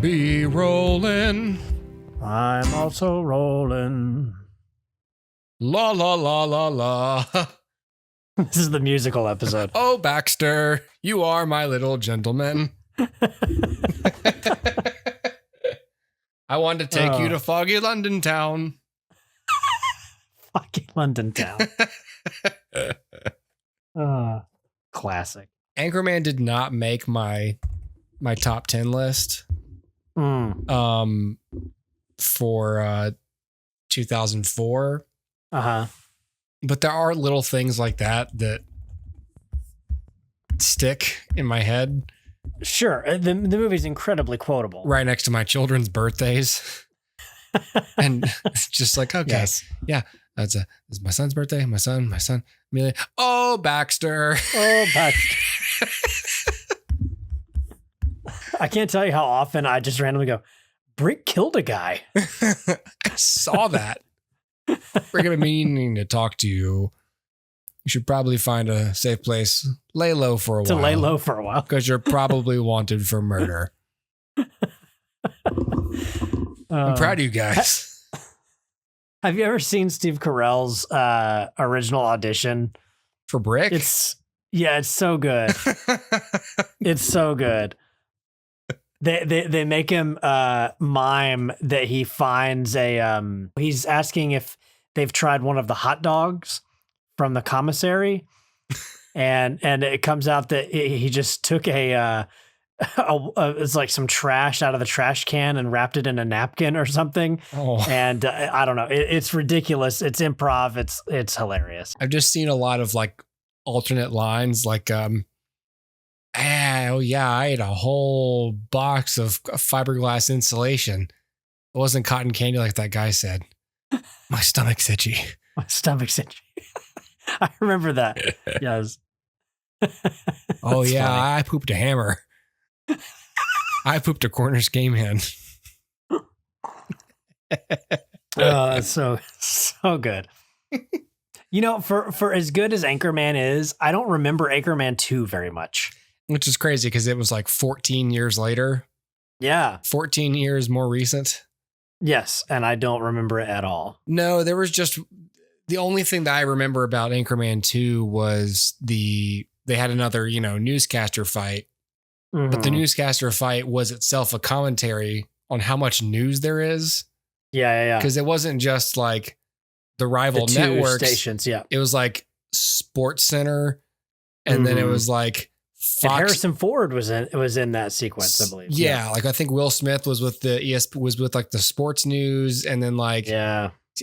be rolling. I'm also rolling. La la la la la. This is the musical episode. Oh, Baxter, you are my little gentleman. I want to take you to foggy London town. Foggy London town. Classic. Anchorman did not make my top 10 list. For 2004. But there are little things like that stick in my head. Sure. The movie's incredibly quotable. Right next to my children's birthdays. And it's just like, okay. Yes. Yeah. It's my son's birthday. My son. Amelia. Oh, Baxter. Oh, Baxter. I can't tell you how often I just randomly go, Brick killed a guy. I saw that. We're going to be meaning to talk to you. You should probably find a safe place. Lay low for a while. To lay low for a while. Because you're probably wanted for murder. I'm proud of you guys. Have you ever seen Steve Carell's original audition? For Brick? It's so good. It's so good. They make him mime that he finds he's asking if they've tried one of the hot dogs from the commissary, and it comes out that he just took it's like some trash out of the trash can and wrapped it in a napkin or something. Oh. And I don't know. It's ridiculous. It's improv. It's hilarious. I've just seen a lot of like alternate lines like oh yeah, I ate a whole box of fiberglass insulation. It wasn't cotton candy like that guy said. My stomach's itchy. My stomach's itchy. I remember that. Yes. Oh yeah, funny. I pooped a hammer. I pooped a Cornish game hen. That's so good. You know, for as good as Anchorman is, I don't remember Anchorman 2 very much. Which is crazy because it was like 14 years later. Yeah. 14 years more recent. Yes, and I don't remember it at all. No, there was just the only thing that I remember about Anchorman 2 was they had another, newscaster fight. Mm-hmm. But the newscaster fight was itself a commentary on how much news there is. Yeah. Because it wasn't just like the rival the two networks. Stations, yeah. It was like Sports Center, and then it was like Fox. And Harrison Ford was in that sequence, I believe. Yeah, like I think Will Smith was with like the sports news, and then like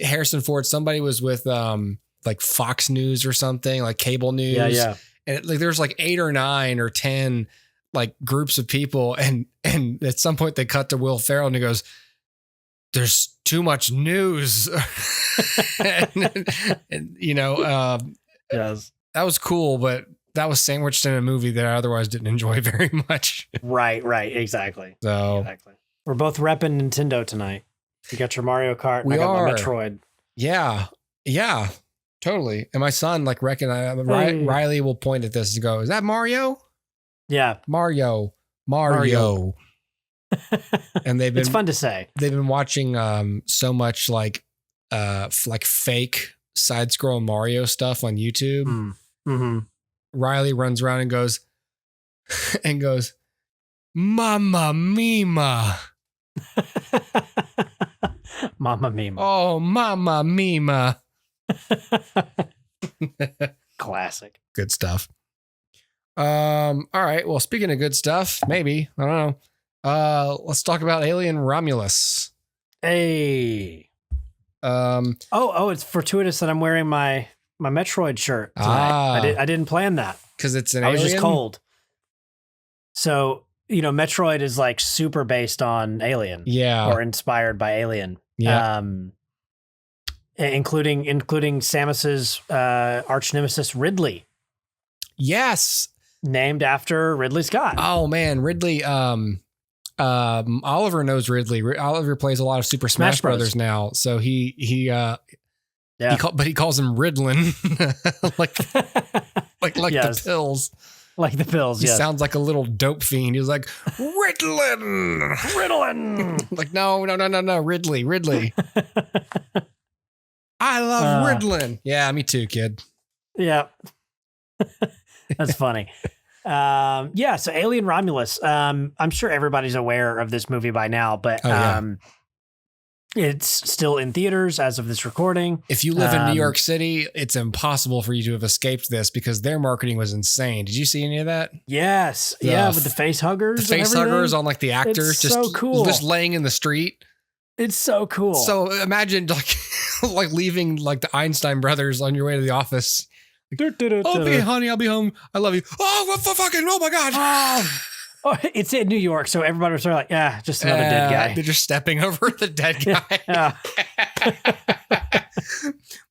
Harrison Ford, somebody was with like Fox News or something, like cable news. Yeah. And like there's like 8 or 9 or 10 like groups of people, and at some point they cut to Will Ferrell and he goes, "There's too much news," and yes, that was cool, but that was sandwiched in a movie that I otherwise didn't enjoy very much. Right, exactly. So we're both repping Nintendo tonight. You got your Mario Kart, and I got my Metroid. Yeah, totally. And my son Riley will point at this and go, "Is that Mario?" Yeah, Mario. And it's fun to say. They've been watching so much like fake side scroll Mario stuff on YouTube. Mm-hmm. Riley runs around and goes, "Mamma Mima." Mamma Mima. Oh, Mamma Mima. Classic. Good stuff. All right. Well, speaking of good stuff, maybe, I don't know. Let's talk about Alien Romulus. Hey. It's fortuitous that I'm wearing my Metroid shirt tonight. I didn't plan that. Because it's an I alien? was just cold. So, Metroid is like super based on Alien. Yeah. Or inspired by Alien. Yeah. Including Samus's arch nemesis Ridley. Yes. Named after Ridley Scott. Oh man, Ridley. Oliver knows Ridley. Oliver plays a lot of Super Smash Brothers now, so he calls him Riddlin, like yes. The pills. Like the pills, He yes. sounds like a little dope fiend. He was like, Ritalin. Ritalin. Like, no, Ridley. I love Ritalin. Yeah, me too, kid. Yeah. That's funny. So Alien Romulus. I'm sure everybody's aware of this movie by now, but it's still in theaters as of this recording. If you live in New York City, it's impossible for you to have escaped this because their marketing was insane. Did you see any of that? Yes. With the face huggers. The face huggers on like the actors. It's just so cool. Just laying in the street. It's so cool. So imagine like like leaving like the Einstein brothers on your way to the office. Okay, honey, I'll be home. I love you. Oh, what the fucking, oh my God. Oh, it's in New York, so everybody was sort of like, yeah, just another dead guy. They're just stepping over the dead guy.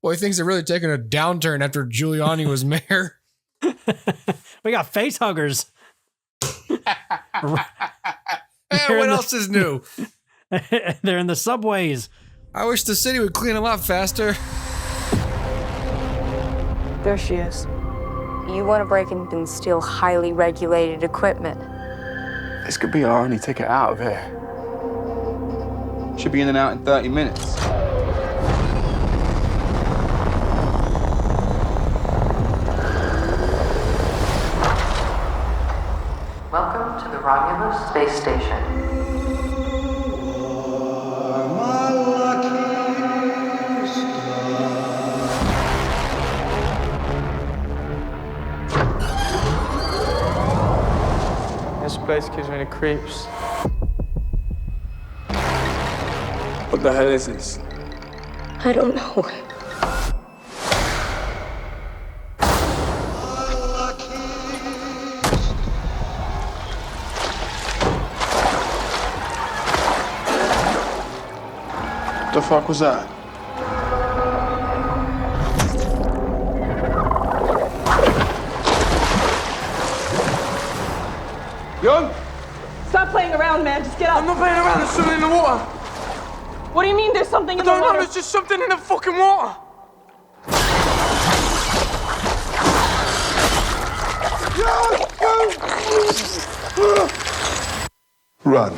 Boy, things are really taking a downturn after Giuliani was mayor. We got face huggers. What else is new? They're in the subways. I wish the city would clean them up faster. There she is. You want to break in and steal highly regulated equipment. This could be our only ticket out of here. Should be in and out in 30 minutes. Welcome to the Romulus space station. This place gives me the creeps. What the hell is this? I don't know. What the fuck was that? Yo! Stop playing around, man. Just get up. I'm not playing around, there's something in the water. What do you mean there's something in the I don't know, water? there's just something in the fucking water. Run.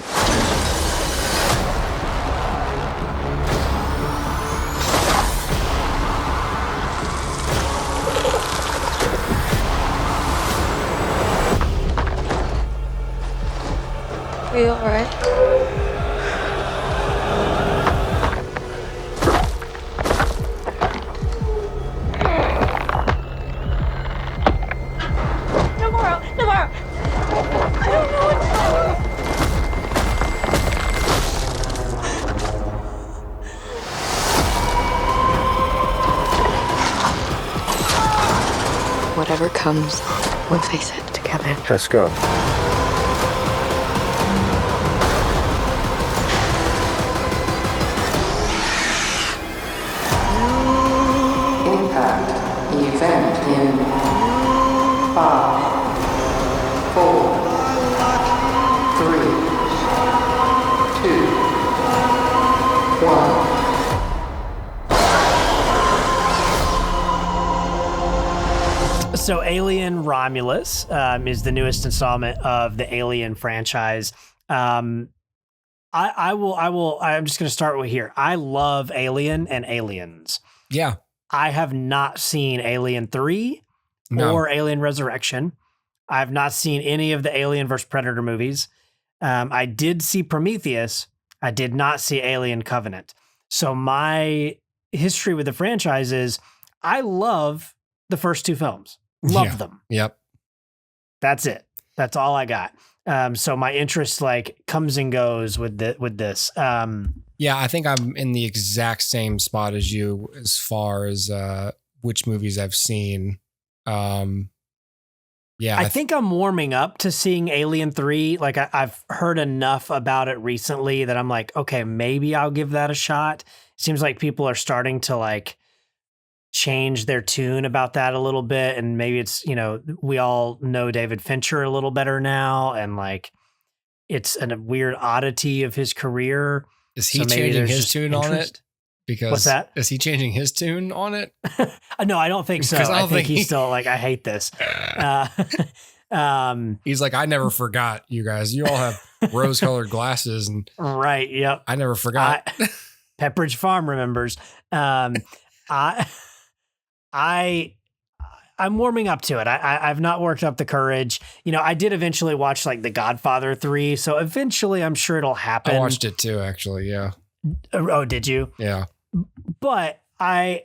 Are you all right? Navarro! I don't know what to do. Whatever comes, we'll face it together. Let's go. Impact event in 5, 4, 3, 2, 1. So Alien Romulus is the newest installment of the Alien franchise. I'm just going to start with here. I love Alien and Aliens. Yeah. I have not seen Alien 3 or Alien Resurrection. I have not seen any of the Alien vs. Predator movies. I did see Prometheus. I did not see Alien Covenant. So my history with the franchise is I love the first two films. Love them. Yep. That's it. That's all I got. So my interest like comes and goes with this. Yeah, I think I'm in the exact same spot as you as far as which movies I've seen. Yeah, I think I'm warming up to seeing Alien 3. Like I've heard enough about it recently that I'm like, okay, maybe I'll give that a shot. Seems like people are starting to like change their tune about that a little bit. And maybe it's, we all know David Fincher a little better now. And like, it's a weird oddity of his career. Is he changing his tune on it? Because what's that? Is he changing his tune on it? No, I don't think so. I think he's still like, I hate this. He's like, I never forgot you guys. You all have rose-colored glasses, and Right. Yep. I never forgot. Pepperidge Farm remembers. I'm warming up to it. I've not worked up the courage. I did eventually watch like The Godfather 3. So eventually I'm sure it'll happen. I watched it too, actually. Yeah. Oh, did you? Yeah. But I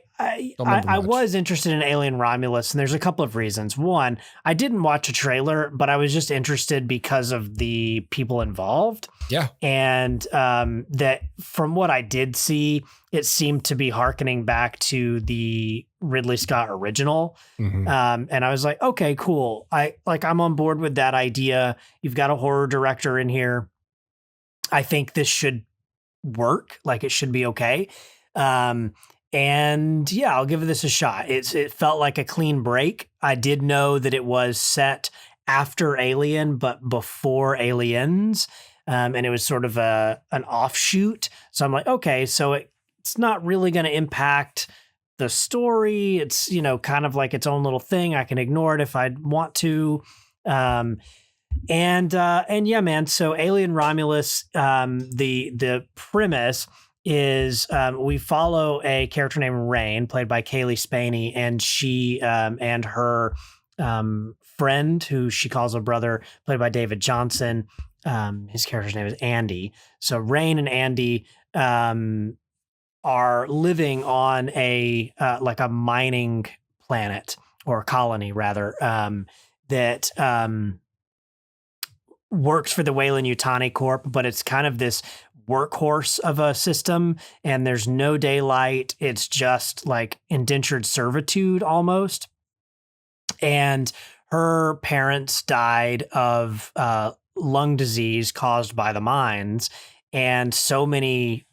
much. was interested in Alien Romulus, and there's a couple of reasons. One, I didn't watch a trailer, but I was just interested because of the people involved. Yeah. And that from what I did see, it seemed to be hearkening back to the Ridley Scott original. Mhm. And I was like, okay, cool. I'm on board with that idea. You've got a horror director in here. I think this should work. Like, it should be okay. And yeah, I'll give this a shot. It felt like a clean break. I did know that it was set after Alien, but before Aliens. And it was sort of an offshoot. So I'm like, okay, so it's not really going to impact the story. It's, kind of like its own little thing. I can ignore it if I want to. And yeah, man. So Alien Romulus, the premise is we follow a character named Rain, played by Kaylee Spaney, and she and her friend, who she calls a brother, played by David Johnson. His character's name is Andy. So Rain and Andy are living on a mining planet, or colony rather, that works for the Weyland-Yutani Corp, but it's kind of this workhorse of a system, and there's no daylight. It's just like indentured servitude almost. And her parents died of lung disease caused by the mines, and so many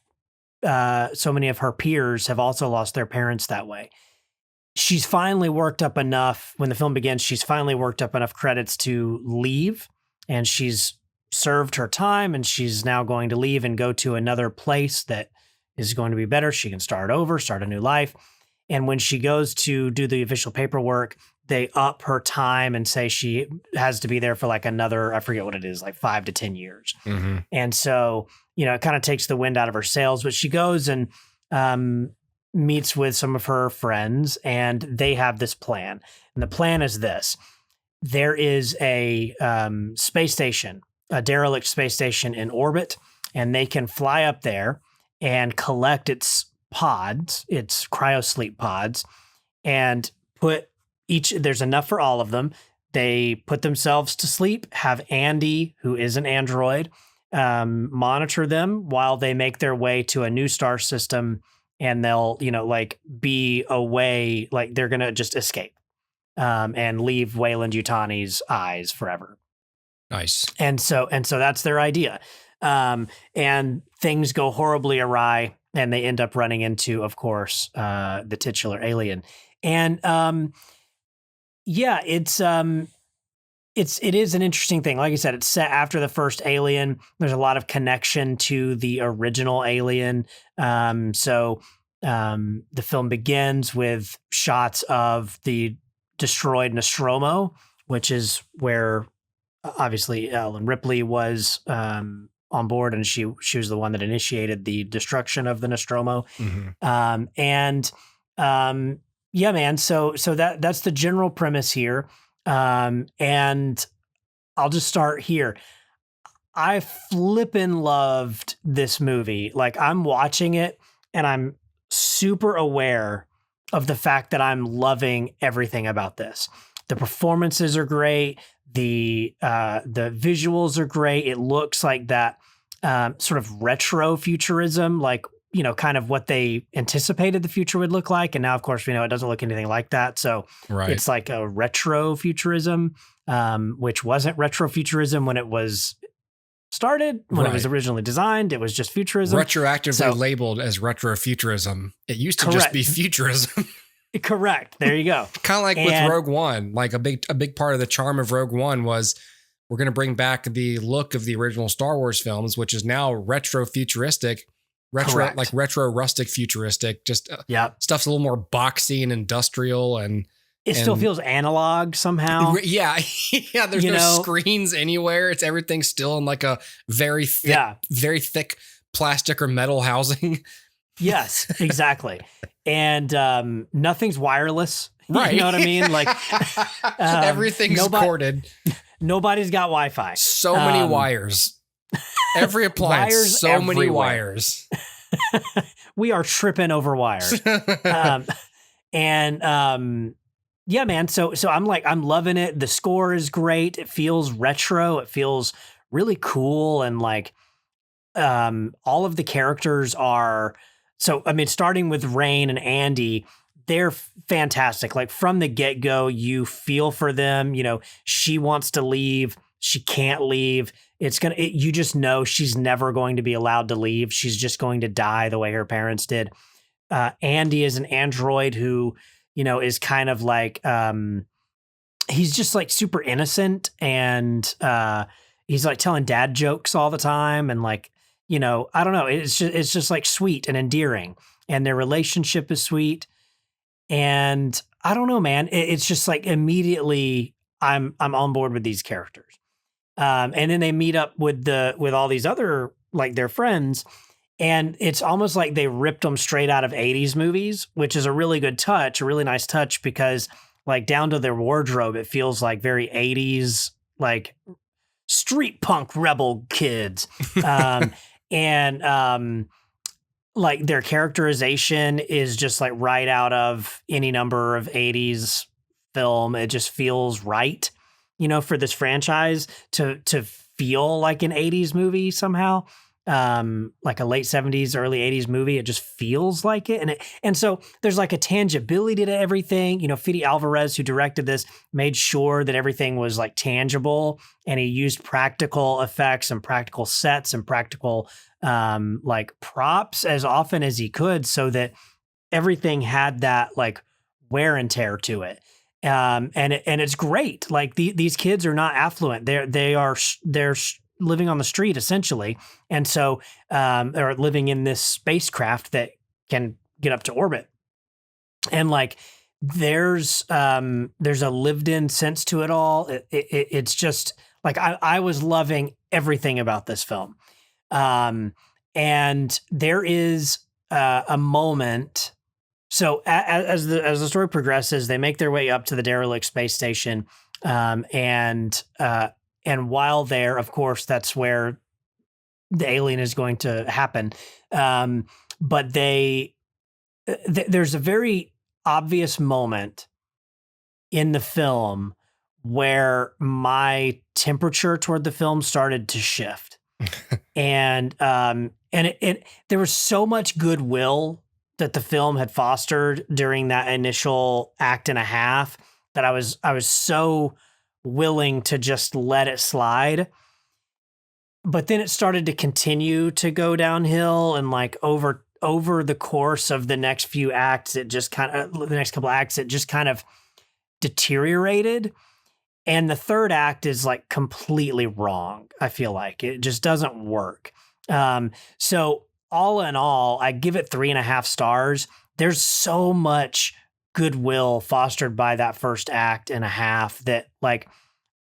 of her peers have also lost their parents that way. She's finally worked up enough, when the film begins, she's finally worked up enough credits to leave, and she's served her time, and she's now going to leave and go to another place that is going to be better. She can start over, start a new life. And when she goes to do the official paperwork, they up her time and say she has to be there for like another, I forget what it is, like 5 to 10 years. Mm-hmm. And so, it kind of takes the wind out of her sails, but she goes and meets with some of her friends, and they have this plan. And the plan is this: there is a space station, a derelict space station in orbit, and they can fly up there and collect its pods, its cryosleep pods, and put there's enough for all of them. They put themselves to sleep, have Andy, who is an android, monitor them while they make their way to a new star system, and they'll, be away, like they're going to just escape and leave Weyland-Yutani's eyes forever. Nice. And so that's their idea. And things go horribly awry, and they end up running into, of course, the titular alien. And yeah, it is an interesting thing. Like I said, it's set after the first Alien. There's a lot of connection to the original Alien. So the film begins with shots of the destroyed Nostromo, which is where obviously Ellen Ripley was on board, and she was the one that initiated the destruction of the Nostromo. Mm-hmm. Yeah, man. So that's the general premise here. And I'll just start here. I flippin' loved this movie. Like, I'm watching it and I'm super aware of the fact that I'm loving everything about this. The performances are great. The visuals are great. It looks like that sort of retro futurism, like, kind of what they anticipated the future would look like. And now, of course, we know it doesn't look anything like that. So It's like a retro futurism, which wasn't retro futurism when it was started, when it was originally designed. It was just futurism. Retroactively labeled as retrofuturism. It used to just be futurism. Correct. There you go. Kind of like with Rogue One. Like a big part of the charm of Rogue One was we're going to bring back the look of the original Star Wars films, which is now retrofuturistic. Like retro rustic futuristic, just stuff's a little more boxy and industrial, and It still feels analog somehow. Yeah. Yeah. There's no screens anywhere. Everything's still in like a very thick plastic or metal housing. Yes, exactly. And nothing's wireless. Right. You know what I mean? Like everything's corded. Nobody's got Wi-Fi. So many wires. Every appliance, wires so everywhere. many wires. We are tripping over wires. Yeah, man. So I'm loving it. The score is great. It feels retro. It feels really cool. And like, all of the characters are, starting with Rain and Andy, they're fantastic. Like from the get-go, you feel for them. You know, she wants to leave. She can't leave. You just know she's never going to be allowed to leave. She's just going to die the way her parents did. Andy is an android who, is kind of like, he's just like super innocent, and he's like telling dad jokes all the time. And like, I don't know. It's just like sweet and endearing, and their relationship is sweet. And I don't know, man. It's just like immediately I'm on board with these characters. And then they meet up with all these other, like, their friends, and it's almost like they ripped them straight out of 80s movies, which is a really good touch, a really nice touch, because like down to their wardrobe, it feels like very 80s, like street punk rebel kids. Like their characterization is just like right out of any number of 80s film. It just feels right, for this franchise to feel like an 80s movie somehow, like a late 70s, early 80s movie. It just feels like it. And so there's like a tangibility to everything. Fede Alvarez, who directed this, made sure that everything was like tangible, and he used practical effects and practical sets and practical like props as often as he could, so that everything had that like wear and tear to it. And it's great. Like these kids are not affluent. They're living on the street essentially. And so, they're living in this spacecraft that can get up to orbit. And like, there's a lived in sense to it all. It's just like, I was loving everything about this film. And there is a moment. So as the story progresses, they make their way up to the derelict space station. And while there, of course, that's where the alien is going to happen. But there's a very obvious moment in the film where my temperature toward the film started to shift. And there was so much goodwill that the film had fostered during that initial act and a half that I was so willing to just let it slide. But then it started to continue to go downhill, and like over the course of the next few acts, the next couple acts, it just kind of deteriorated. And the third act is like completely wrong. I feel like it just doesn't work. So all in all, I give it 3.5 stars. There's so much goodwill fostered by that first act and a half that like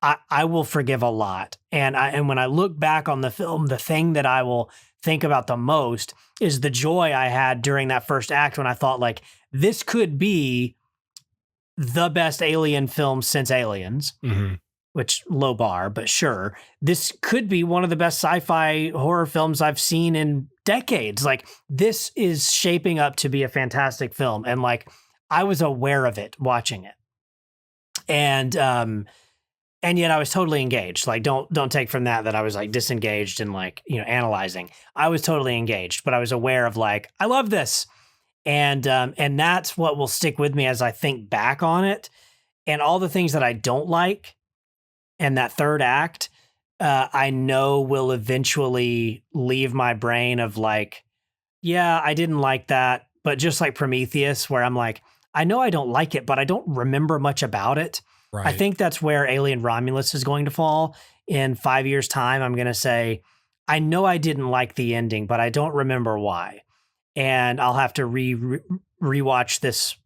I will forgive a lot. And when I look back on the film, the thing that I will think about the most is the joy I had during that first act, when I thought like, this could be the best alien film since Aliens, which low bar, but sure. This could be one of the best sci-fi horror films I've seen in decades. Like, this is shaping up to be a fantastic film. And like, I was aware of it watching it. And yet I was totally engaged. Like, don't take from that I was like disengaged and like, analyzing. I was totally engaged, but I was aware of like, I love this. And that's what will stick with me as I think back on it, and all the things that I don't like. And that third act, I know will eventually leave my brain of like, yeah, I didn't like that. But just like Prometheus, where I'm like, I know I don't like it, but I don't remember much about it. Right. I think that's where Alien Romulus is going to fall. In 5 years' time, I'm going to say, I know I didn't like the ending, but I don't remember why. And I'll have to rewatch this,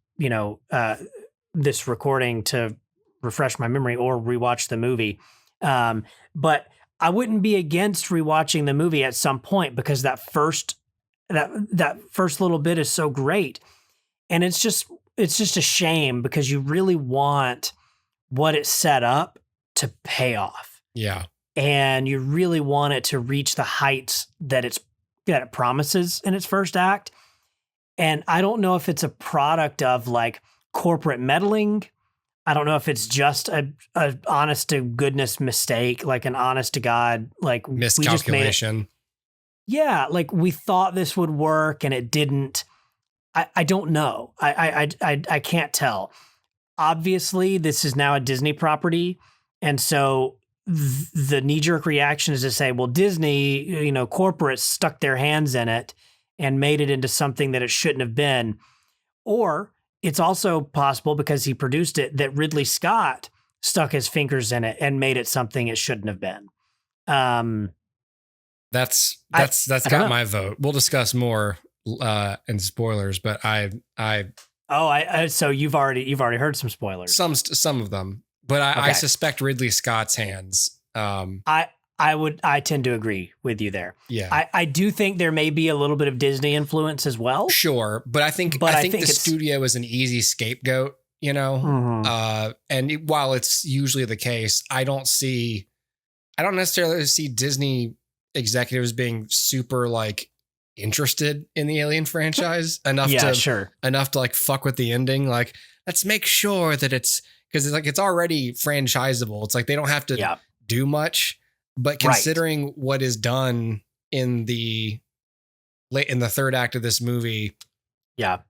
this recording to refresh my memory or rewatch the movie. But I wouldn't be against rewatching the movie at some point because that first little bit is so great. And it's just a shame because you really want what it set up to pay off. Yeah. And you really want it to reach the heights that it promises in its first act. And I don't know if it's a product of like corporate meddling. I don't know if it's just a honest to goodness mistake, like an honest to God, like miscalculation. Yeah. Like we thought this would work and it didn't. I don't know. I can't tell. Obviously this is now a Disney property. And so the knee-jerk reaction is to say, well, Disney, corporates stuck their hands in it and made it into something that it shouldn't have been. Or it's also possible because he produced it that Ridley Scott stuck his fingers in it and made it something it shouldn't have been. That's got my vote. We'll discuss more in spoilers, but so you've already heard some spoilers. Some of them. But I suspect Ridley Scott's hands. I tend to agree with you there. Yeah. I do think there may be a little bit of Disney influence as well. Don't but I think the studio is an easy scapegoat, Mm-hmm. And while it's usually the case, I don't necessarily see Disney executives being super like interested in the Alien franchise enough to like fuck with the ending. Like, let's make sure that because it's already franchisable. It's like they don't have to do much, but considering what is done in the third act of this movie,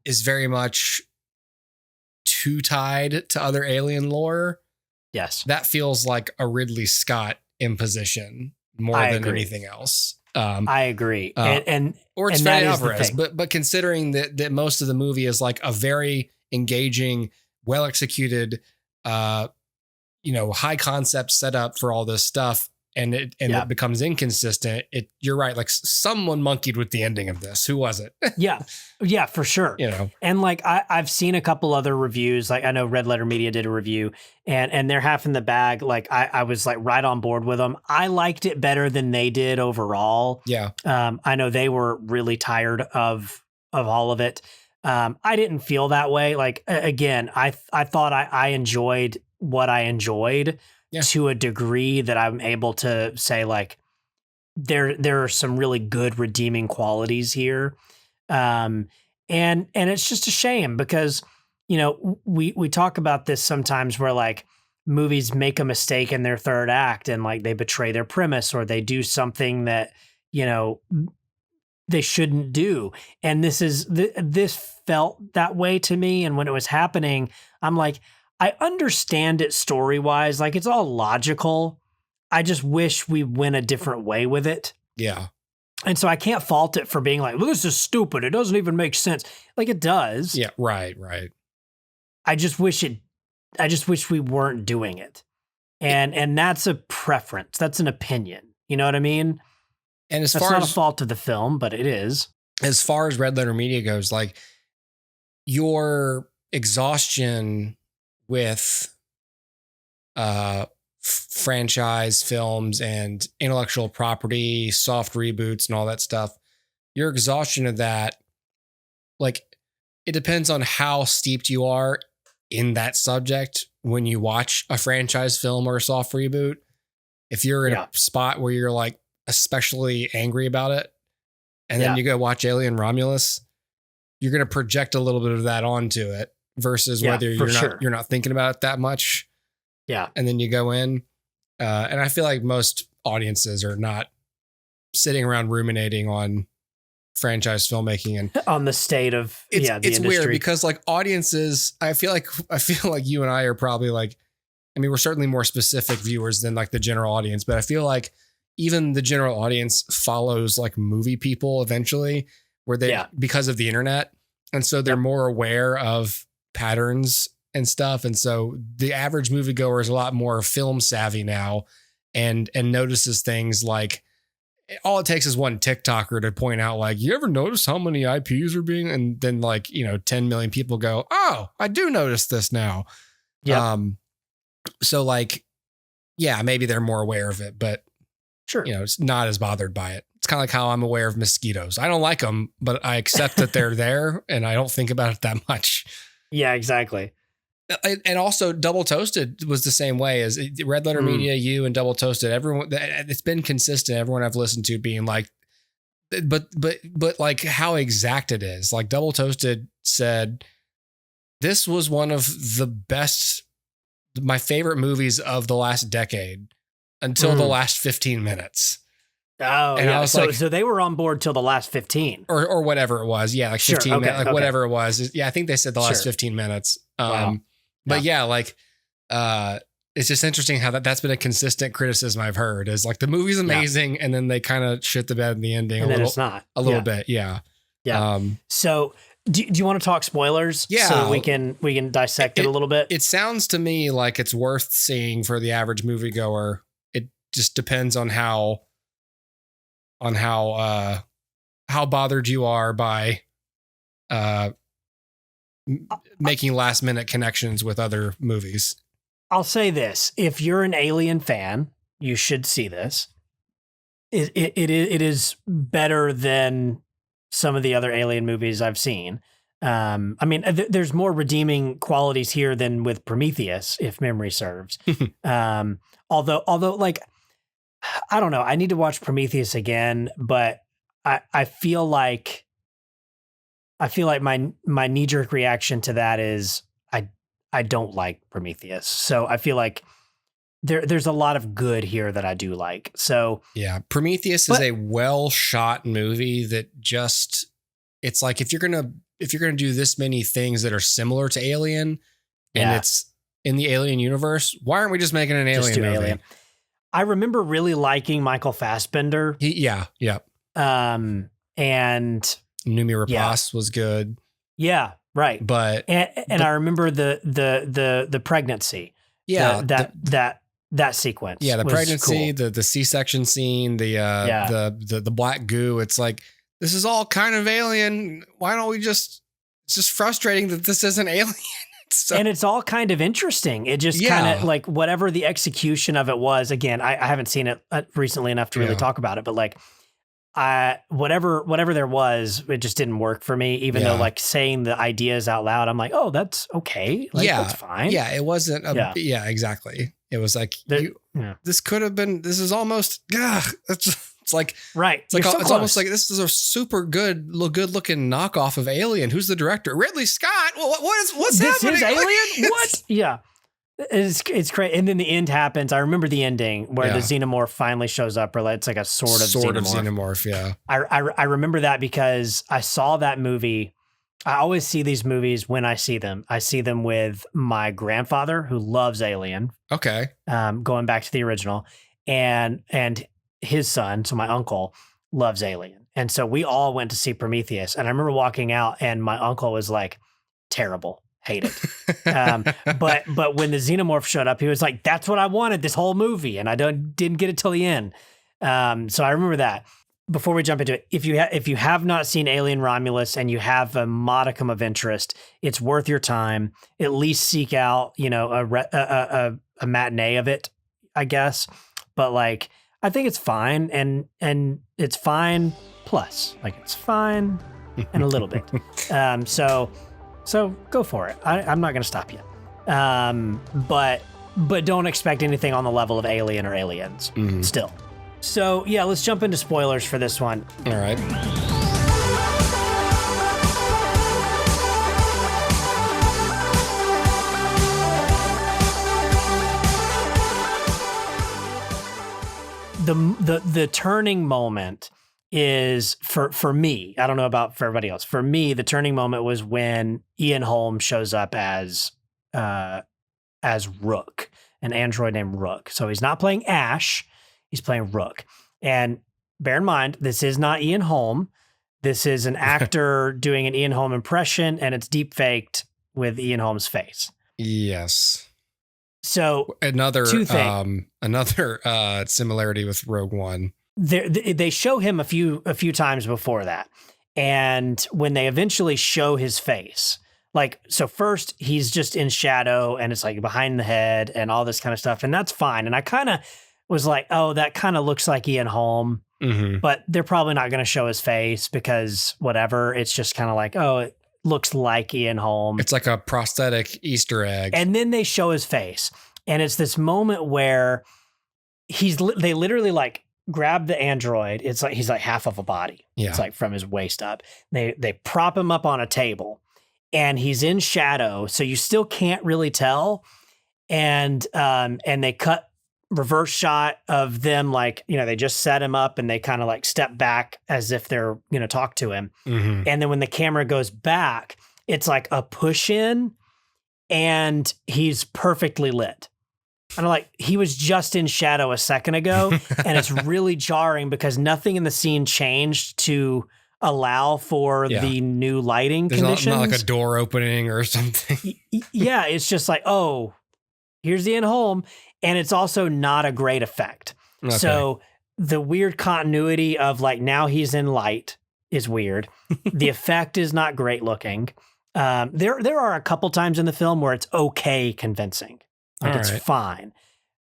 is very much too tied to other Alien lore. Yes, that feels like a Ridley Scott imposition more than anything else. I agree, or it's Fede Alvarez, but considering that most of the movie is like a very engaging, well executed, high concept setup for all this stuff, and it becomes inconsistent. You're right. Like someone monkeyed with the ending of this. Who was it? Yeah, for sure. And like I've seen a couple other reviews. Like I know Red Letter Media did a review, and they're half in the bag. Like I was like right on board with them. I liked it better than they did overall. Yeah. I know they were really tired of all of it. I didn't feel that way. Like again, I thought I enjoyed what I enjoyed to a degree that I'm able to say like there are some really good redeeming qualities here. And it's just a shame because, we talk about this sometimes where like movies make a mistake in their third act and like they betray their premise or they do something that, they shouldn't do. And this felt that way to me. And when it was happening, I'm like, I understand it story-wise. Like it's all logical. I just wish we went a different way with it. Yeah. And so I can't fault it for being like, well, this is stupid. It doesn't even make sense. Like it does. Yeah. Right. I just wish we weren't doing it. And that's a preference. That's an opinion. You know what I mean? And that's not a fault of the film, but it is. As far as Red Letter Media goes, like your exhaustion with franchise films and intellectual property, soft reboots and all that stuff, your exhaustion of that, like it depends on how steeped you are in that subject when you watch a franchise film or a soft reboot. If you're in a spot where you're like especially angry about it and then you go watch Alien Romulus, you're going to project a little bit of that onto it versus whether you're not thinking about it that much. Yeah. And then you go in, and I feel like most audiences are not sitting around ruminating on franchise filmmaking and on the state of the industry. Weird because like audiences, I feel like you and I are probably like, I mean, we're certainly more specific viewers than like the general audience, but I feel like even the general audience follows like movie people eventually where because of the internet. And so they're more aware of patterns and stuff. And so the average moviegoer is a lot more film savvy now and notices things like all it takes is one TikToker to point out, like, you ever notice how many IPs are being, and then like, 10 million people go, oh, I do notice this now. Yeah. So like, yeah, maybe they're more aware of it, but Sure. it's not as bothered by it. It's kind of like how I'm aware of mosquitoes. I don't like them, but I accept that they're there and I don't think about it that much. Yeah, exactly. And also Double Toasted was the same way as Red Letter Media, you and Double Toasted. Everyone, it's been consistent. Everyone I've listened to being like, but like how exact it is. Like Double Toasted said, this was one of the best, my favorite movies of the last decade until the last 15 minutes. Oh, and yeah. I was So they were on board till the last 15 or whatever it was. Yeah. Like 15 minutes, like whatever it was. Yeah. I think they said the last 15 minutes. Wow. But yeah, like, it's just interesting how that's been a consistent criticism I've heard is like the movie's amazing. And then they kind of shit the bed in the ending and then it's not a little bit. Yeah. Yeah. So do you want to talk spoilers? Yeah. So we can dissect it a little bit. It sounds to me like it's worth seeing for the average moviegoer. It just depends on how bothered you are by, making last minute connections with other movies. I'll say this. If you're an Alien fan, you should see this. It is better than some of the other Alien movies I've seen. I mean, there's more redeeming qualities here than with Prometheus, if memory serves. Although like, I don't know, I need to watch Prometheus again, but I feel like my knee-jerk reaction to that is I don't like Prometheus. So I feel like there's a lot of good here that I do like. So yeah, Prometheus is a well shot movie that just, it's like if you're gonna do this many things that are similar to Alien and it's in the Alien universe, why aren't we just making an Alien movie? Alien. I remember really liking Michael Fassbender. Yeah. And Noomi Rapace was good. Yeah, right. But I remember the pregnancy. Yeah, that sequence. Yeah, the pregnancy, cool. the C-section scene, the black goo. It's like, this is all kind of Alien. Why don't we just? It's just frustrating that this isn't Alien. And it's all kind of interesting. It just kind of like whatever the execution of it was. Again, I haven't seen it recently enough to really talk about it, but like. Whatever there was, it just didn't work for me, even though like saying the ideas out loud, I'm like, oh, that's okay. Like, that's fine. Yeah. It wasn't. Exactly. It was like, this could have been, this is almost, it's like, right. It's like, it's almost like this is a super good looking knockoff of Alien. Who's the director? Ridley Scott. What's this happening? This is Alien? What? Yeah. It's great. And then the end happens. I remember the ending where the xenomorph finally shows up, or it's like a sort of xenomorph. Yeah. I remember that because I saw that movie. I always see these movies when I see them. I see them with my grandfather who loves Alien. Okay. Going back to the original, and his son, so my uncle, loves Alien. And so we all went to see Prometheus. And I remember walking out and my uncle was like, terrible. Hate it. But when the xenomorph showed up, he was like, that's what I wanted this whole movie. And I didn't get it till the end. So I remember that. Before we jump into it, if you have not seen Alien Romulus and you have a modicum of interest, it's worth your time. At least seek out, a matinee of it, I guess. But like, I think it's fine, and it's fine plus, like it's fine and a little bit. So go for it. I'm not going to stop you. But don't expect anything on the level of Alien or Aliens still. So yeah, let's jump into spoilers for this one. All right. The turning moment is for me, I don't know about for everybody else. For me, the turning moment was when Ian Holm shows up as Rook, an android named Rook. So he's not playing Ash, he's playing Rook. And bear in mind, this is not Ian Holm. This is an actor doing an Ian Holm impression, and it's deep faked with Ian Holm's face. Yes. So another similarity with Rogue One. they show him a few times before that. And when they eventually show his face, like, so first he's just in shadow and it's like behind the head and all this kind of stuff. And that's fine. And I kind of was like, oh, that kind of looks like Ian Holm, but they're probably not going to show his face because whatever. It's just kind of like, oh, it looks like Ian Holm. It's like a prosthetic Easter egg. And then they show his face. And it's this moment where they literally like grab the android. It's like, he's like half of a body. Yeah. It's like from his waist up. They prop him up on a table and he's in shadow. So you still can't really tell. And they cut reverse shot of them. Like, you know, they just set him up and they kind of like step back as if they're going to talk to him. And then when the camera goes back, it's like a push in and he's perfectly lit. And I'm like, he was just in shadow a second ago. And it's really jarring because nothing in the scene changed to allow for the new lighting conditions. Not like a door opening or something. Yeah, it's just like, oh, here's Ian Holm. And it's also not a great effect. Okay. So the weird continuity of like, now he's in light is weird. The effect is not great looking. There are a couple times in the film where it's okay convincing. Like it's fine.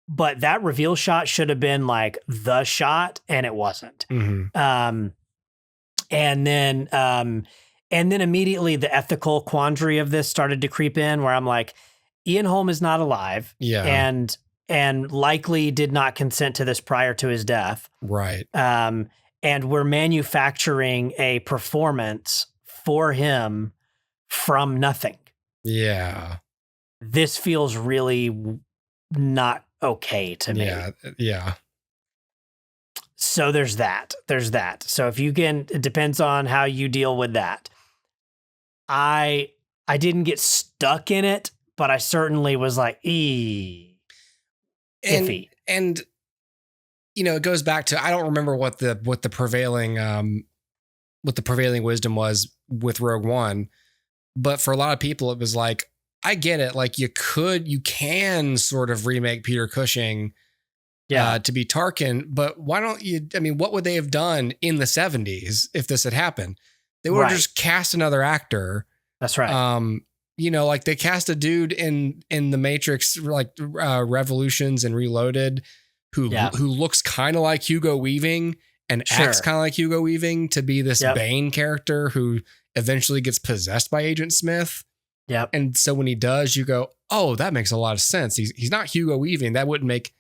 But that reveal shot should have been like the shot and it wasn't. And then immediately the ethical quandary of this started to creep in where I'm like, Ian Holm is not alive. Yeah. And likely did not consent to this prior to his death. Right. And we're manufacturing a performance for him from nothing. Yeah. This feels really not okay to me. Yeah. So there's that. So if you can, it depends on how you deal with that. I didn't get stuck in it, but I certainly was like, iffy. And you know, it goes back to, I don't remember what the prevailing wisdom was with Rogue One, but for a lot of people it was like, I get it. Like you can sort of remake Peter Cushing to be Tarkin, but why don't you, I mean, what would they have done in the 70s if this had happened? They would have just cast another actor. That's right. You know, like they cast a dude in the Matrix, like Revolutions and Reloaded, who looks kind of like Hugo Weaving and acts kind of like Hugo Weaving to be this Bane character who eventually gets possessed by Agent Smith. Yep. And so when he does, you go, oh, that makes a lot of sense. He's not Hugo Weaving. That wouldn't make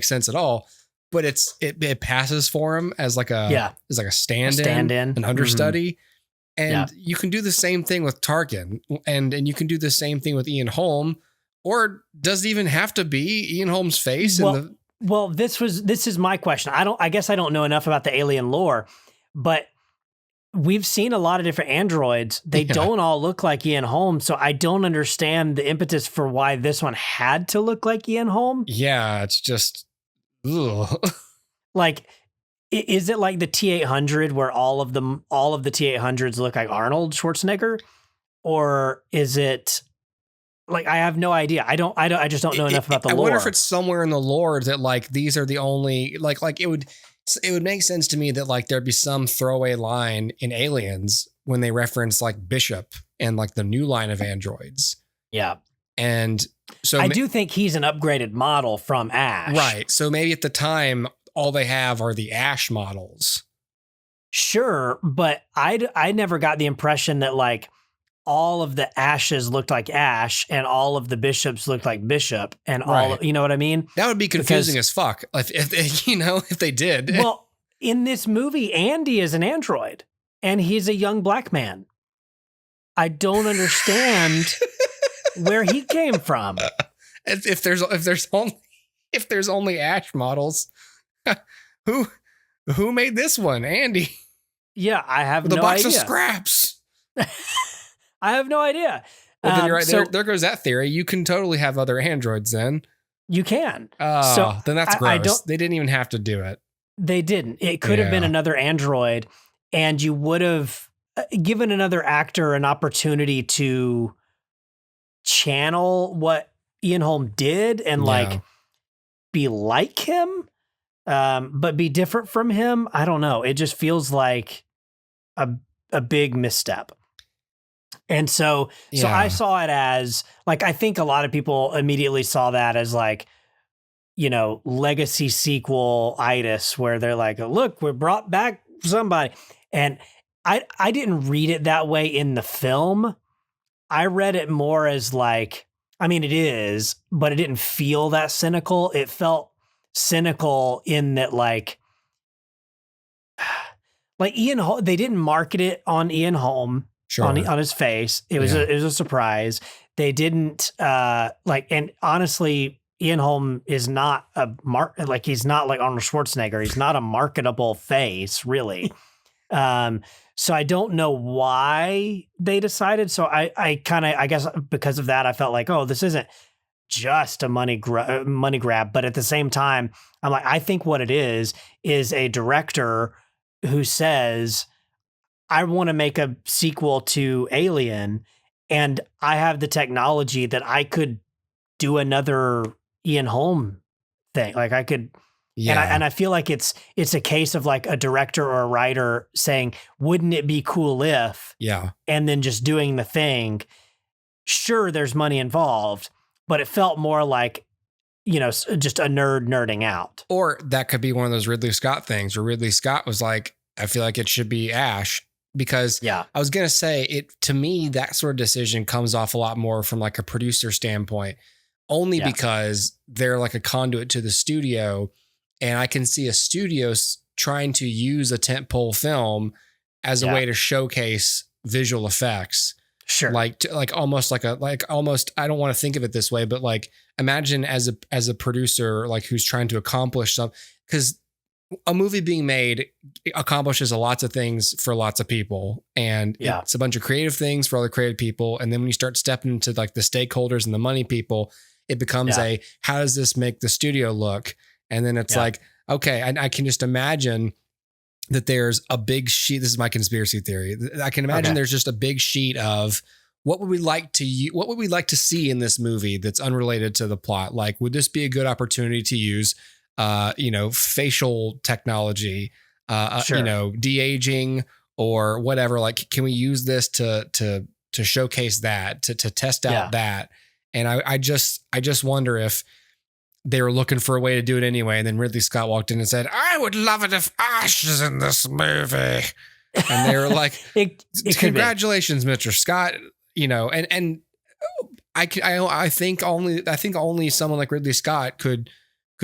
sense at all. But it passes for him as like a stand-in, an understudy. And you can do the same thing with Tarkin, and you can do the same thing with Ian Holm, or does it even have to be Ian Holm's face? Well, this is my question. I guess I don't know enough about the alien lore, but we've seen a lot of different androids. They don't all look like Ian Holm, so I don't understand the impetus for why this one had to look like Ian Holm. Yeah, it's just, ugh. Like, is it like the T-800 where all of the T-800s look like Arnold Schwarzenegger, or is it like, I have no idea. I just don't know enough about the lore. I wonder if it's somewhere in the lore that like these are the only like it would make sense to me that like there'd be some throwaway line in Aliens when they reference like Bishop and like the new line of androids. Yeah. And so I do think he's an upgraded model from Ash. Right. So maybe at the time, all they have are the Ash models. Sure. But I never got the impression that like all of the Ashes looked like Ash and all of the Bishops looked like Bishop and all, you know what I mean? That would be confusing as fuck if they did. Well, in this movie, Andy is an android and he's a young black man. I don't understand where he came from. If there's only Ash models, who made this one? Andy. Yeah, I have the no box idea. Of scraps. I have no idea. Well, then you're right. There goes that theory. You can totally have other androids then. You can. So then that's gross. They didn't even have to do it. They didn't. It could have been another android, and you would have given another actor an opportunity to channel what Ian Holm did and like be like him. but be different from him. I don't know. It just feels like a big misstep. And so I saw it as like, I think a lot of people immediately saw that as like, legacy sequel-itis, where they're like, look, we brought back somebody. And I didn't read it that way in the film. I read it more as like, I mean, it is, but it didn't feel that cynical. It felt cynical in that like Ian Holm, they didn't market it on Ian Holm. Sure. On his face. It was a surprise. They didn't and honestly, Ian Holm is not he's not like Arnold Schwarzenegger. He's not a marketable face, really. So I don't know why they decided. So I guess because of that, I felt like, oh, this isn't just a money grab. But at the same time, I'm like, I think what it is a director who says, I want to make a sequel to Alien, and I have the technology that I could do another Ian Holm thing. Like I could, and I feel like it's a case of like a director or a writer saying, wouldn't it be cool if, and then just doing the thing. Sure, there's money involved, but it felt more like, just a nerding out. Or that could be one of those Ridley Scott things where Ridley Scott was like, I feel like it should be Ash. Because I was going to say to me, that sort of decision comes off a lot more from like a producer standpoint, only because they're like a conduit to the studio. And I can see a studio trying to use a tentpole film as a way to showcase visual effects. Sure. Almost, I don't want to think of it this way, but like imagine as a producer, like who's trying to accomplish something, because a movie being made accomplishes lots of things for lots of people. And it's a bunch of creative things for other creative people. And then when you start stepping into like the stakeholders and the money people, it becomes how does this make the studio look? And then it's like, okay, I can just imagine that there's a big sheet. This is my conspiracy theory. I can imagine there's just a big sheet of what would we like to see in this movie that's unrelated to the plot? Like, would this be a good opportunity to use facial technology, de-aging or whatever, like, can we use this to showcase that, to test out that? And I just wonder if they were looking for a way to do it anyway. And then Ridley Scott walked in and said, I would love it if Ash is in this movie. And they were like, congratulations, Mr. Scott, and I think only someone like Ridley Scott could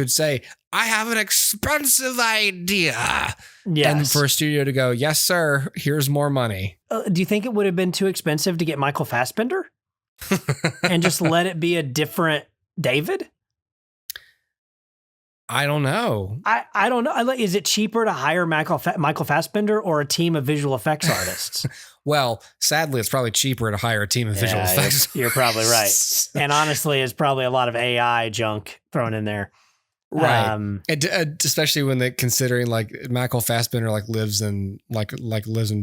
say, I have an expensive idea. Yes. And for a studio to go, yes, sir, here's more money. Do you think it would have been too expensive to get Michael Fassbender and just let it be a different David? I don't know. I don't know. Is it cheaper to hire Michael Fassbender or a team of visual effects artists? Well, sadly, it's probably cheaper to hire a team of visual effects. You're probably right. And honestly, it's probably a lot of AI junk thrown in there. Right. Especially when they're considering like Michael Fassbender lives in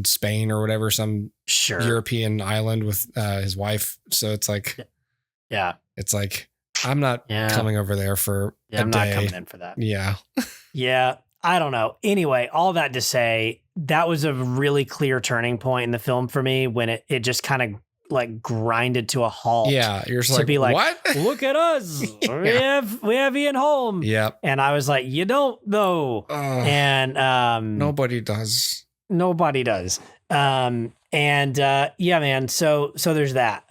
Spain or whatever, some European island with his wife. So it's like, it's like, I'm not coming over there for a day. I'm not coming in for that. Yeah. Yeah. I don't know. Anyway, all that to say, that was a really clear turning point in the film for me when it just kind of like grinded to a halt. Yeah, you're just like, what? Look at us. We have Ian Holm. Yep. And I was like, you don't though. And nobody does. Nobody does. Man. So there's that.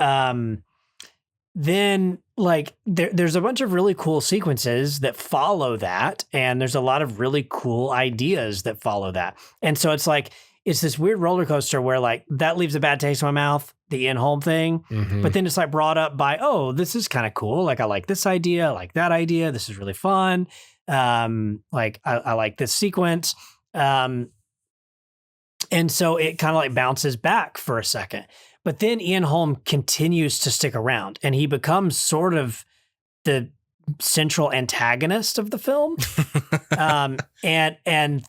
Then like there's a bunch of really cool sequences that follow that, and there's a lot of really cool ideas that follow that. And so it's like it's this weird roller coaster where like that leaves a bad taste in my mouth, the Ian Holm thing. Mm-hmm. But then it's like brought up by, oh, this is kind of cool. Like I like this idea, I like that idea. This is really fun. Like I like this sequence. And so it kind of like bounces back for a second. But then Ian Holm continues to stick around and he becomes sort of the central antagonist of the film. And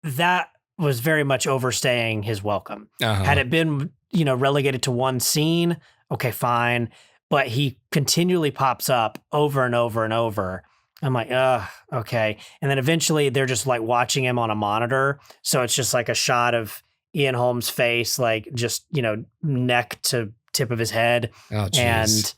that was very much overstaying his welcome. Uh-huh. Had it been, relegated to one scene, okay, fine. But he continually pops up over and over and over. I'm like, okay. And then eventually they're just like watching him on a monitor. So it's just like a shot of Ian Holmes' face, like just, neck to tip of his head. Oh, geez.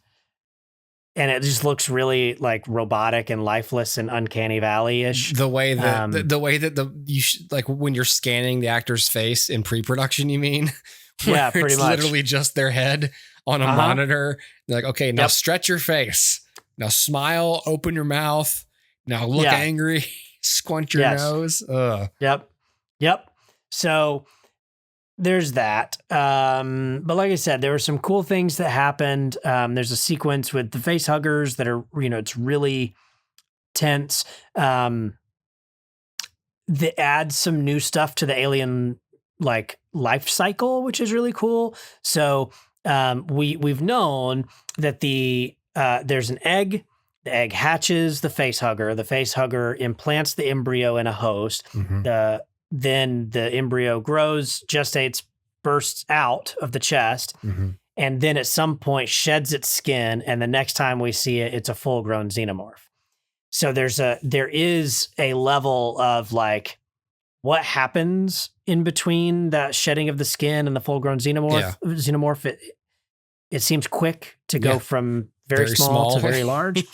And it just looks really like robotic and lifeless and Uncanny Valley-ish. The way that like when you're scanning the actor's face in pre-production, you mean? Yeah, pretty it's much. Literally just their head on a monitor. You're like, okay, now stretch your face. Now smile, open your mouth. Now look angry, squint your nose. Ugh. Yep. So there's that. But like I said, there were some cool things that happened. There's a sequence with the face huggers that are, it's really tense. That adds some new stuff to the alien like life cycle, which is really cool. So we've known that there's an egg. The egg hatches the face hugger. The face hugger implants the embryo in a host. Mm-hmm. Then the embryo grows, gestates, bursts out of the chest, and then at some point sheds its skin. And the next time we see it, it's a full-grown xenomorph. So there is a level of like what happens in between that shedding of the skin and the full-grown xenomorph. It seems quick to go from very small to very large.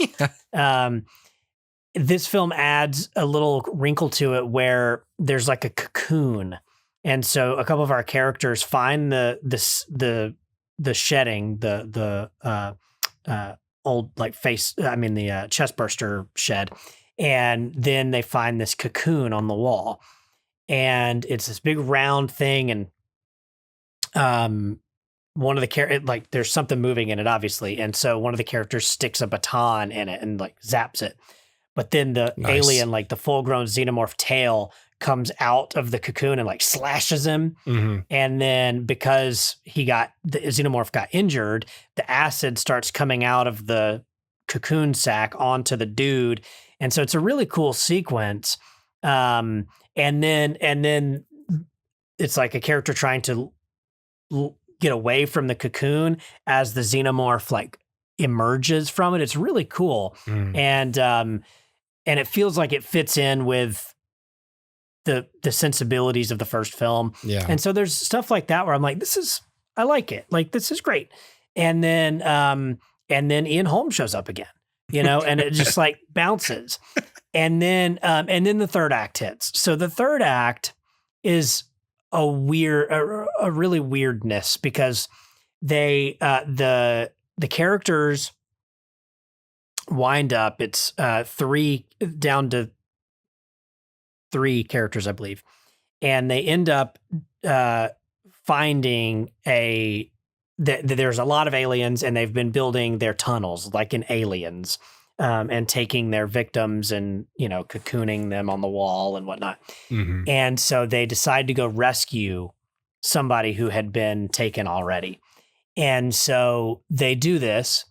This film adds a little wrinkle to it where there's like a cocoon. And so a couple of our characters find the shedding, the old like the chest burster shed. And then they find this cocoon on the wall. And it's this big round thing. And one of the there's something moving in it, obviously. And so one of the characters sticks a baton in it and like zaps it. But then the alien, like the full-grown xenomorph tail, comes out of the cocoon and like slashes him. Mm-hmm. And then because the xenomorph got injured, the acid starts coming out of the cocoon sac onto the dude. And so it's a really cool sequence. And then it's like a character trying to get away from the cocoon as the xenomorph like emerges from it. It's really cool. And it feels like it fits in with the sensibilities of the first film. Yeah. And so there's stuff like that where I'm like, I like it. Like, this is great. And then Ian Holmes shows up again, and it just like bounces. And then the third act hits. So the third act is a really weirdness because the characters wind up, it's down to 3 characters, I believe. And they end up finding there's a lot of aliens and they've been building their tunnels like in Aliens, and taking their victims and, cocooning them on the wall and whatnot. Mm-hmm. And so they decide to go rescue somebody who had been taken already. And so they do this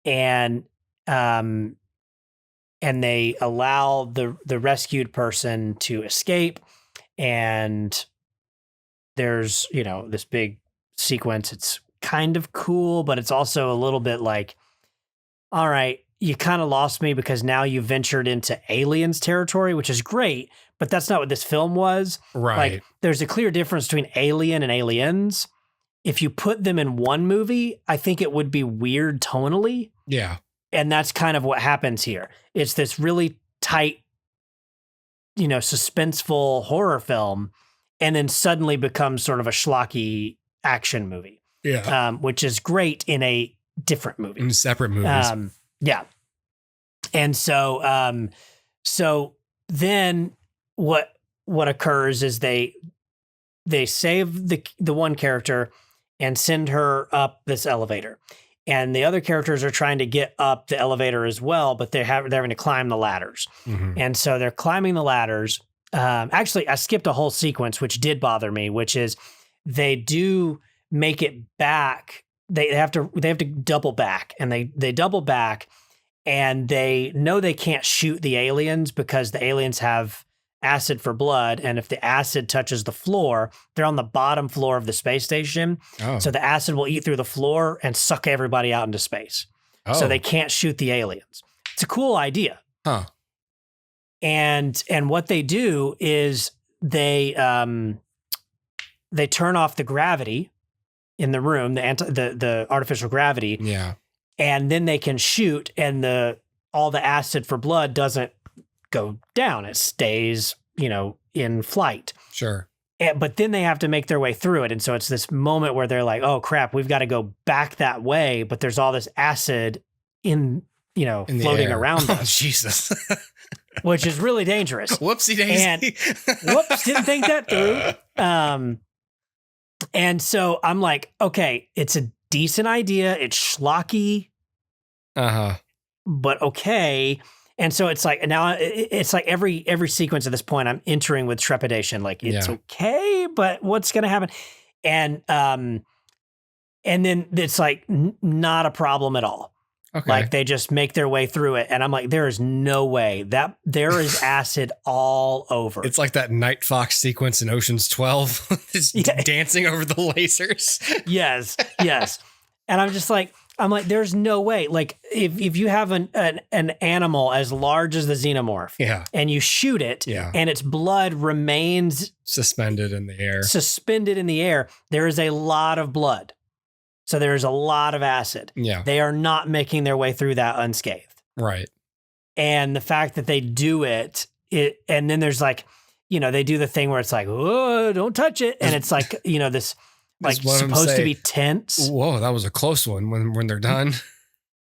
and they allow the rescued person to escape. And there's, this big sequence. It's kind of cool, but it's also a little bit like, all right, you kind of lost me because now you ventured into aliens territory, which is great, but that's not what this film was. Right. Like, there's a clear difference between Alien and Aliens. If you put them in one movie, I think it would be weird tonally. Yeah. And that's kind of what happens here. It's this really tight, suspenseful horror film, and then suddenly becomes sort of a schlocky action movie. Yeah. Which is great in a different movie. In separate movies. Yeah. And so then what occurs is they save the one character and send her up this elevator. And the other characters are trying to get up the elevator as well, but they're having to climb the ladders. Mm-hmm. And so they're climbing the ladders. Actually, I skipped a whole sequence, which did bother me, which is they do make it back. They have to double back, and they double back, and they know they can't shoot the aliens because the aliens have acid for blood, and if the acid touches the floor, they're on the bottom floor of the space station. Oh. So the acid will eat through the floor and suck everybody out into space. Oh. So they can't shoot the aliens. It's a cool idea. Huh. And what they do is they turn off the gravity in the room, the artificial gravity. Yeah. And then they can shoot, and all the acid for blood doesn't go down. It stays, in flight. Sure. But then they have to make their way through it. And so it's this moment where they're like, oh crap, we've got to go back that way. But there's all this acid in floating around us. Oh, Jesus. Which is really dangerous. Whoopsie daisy. And whoops, didn't think that through. And so I'm like, okay, it's a decent idea. It's schlocky. But okay. And so it's like, now it's like every sequence at this point, I'm entering with trepidation. Like, it's okay, but what's going to happen? And then it's like not a problem at all. Okay. Like, they just make their way through it. And I'm like, there is no way that there is acid all over. It's like that Night Fox sequence in Ocean's 12. It's dancing over the lasers. Yes. And I'm just like, there's no way. Like, if you have an animal as large as the xenomorph, and you shoot it, and its blood remains suspended in the air, there is a lot of blood. So there is a lot of acid. Yeah. They are not making their way through that unscathed. Right. And the fact that they do it, and then there's like, they do the thing where it's like, oh, don't touch it. And it's like, this, like, supposed to be tense. Whoa, that was a close one when they're done.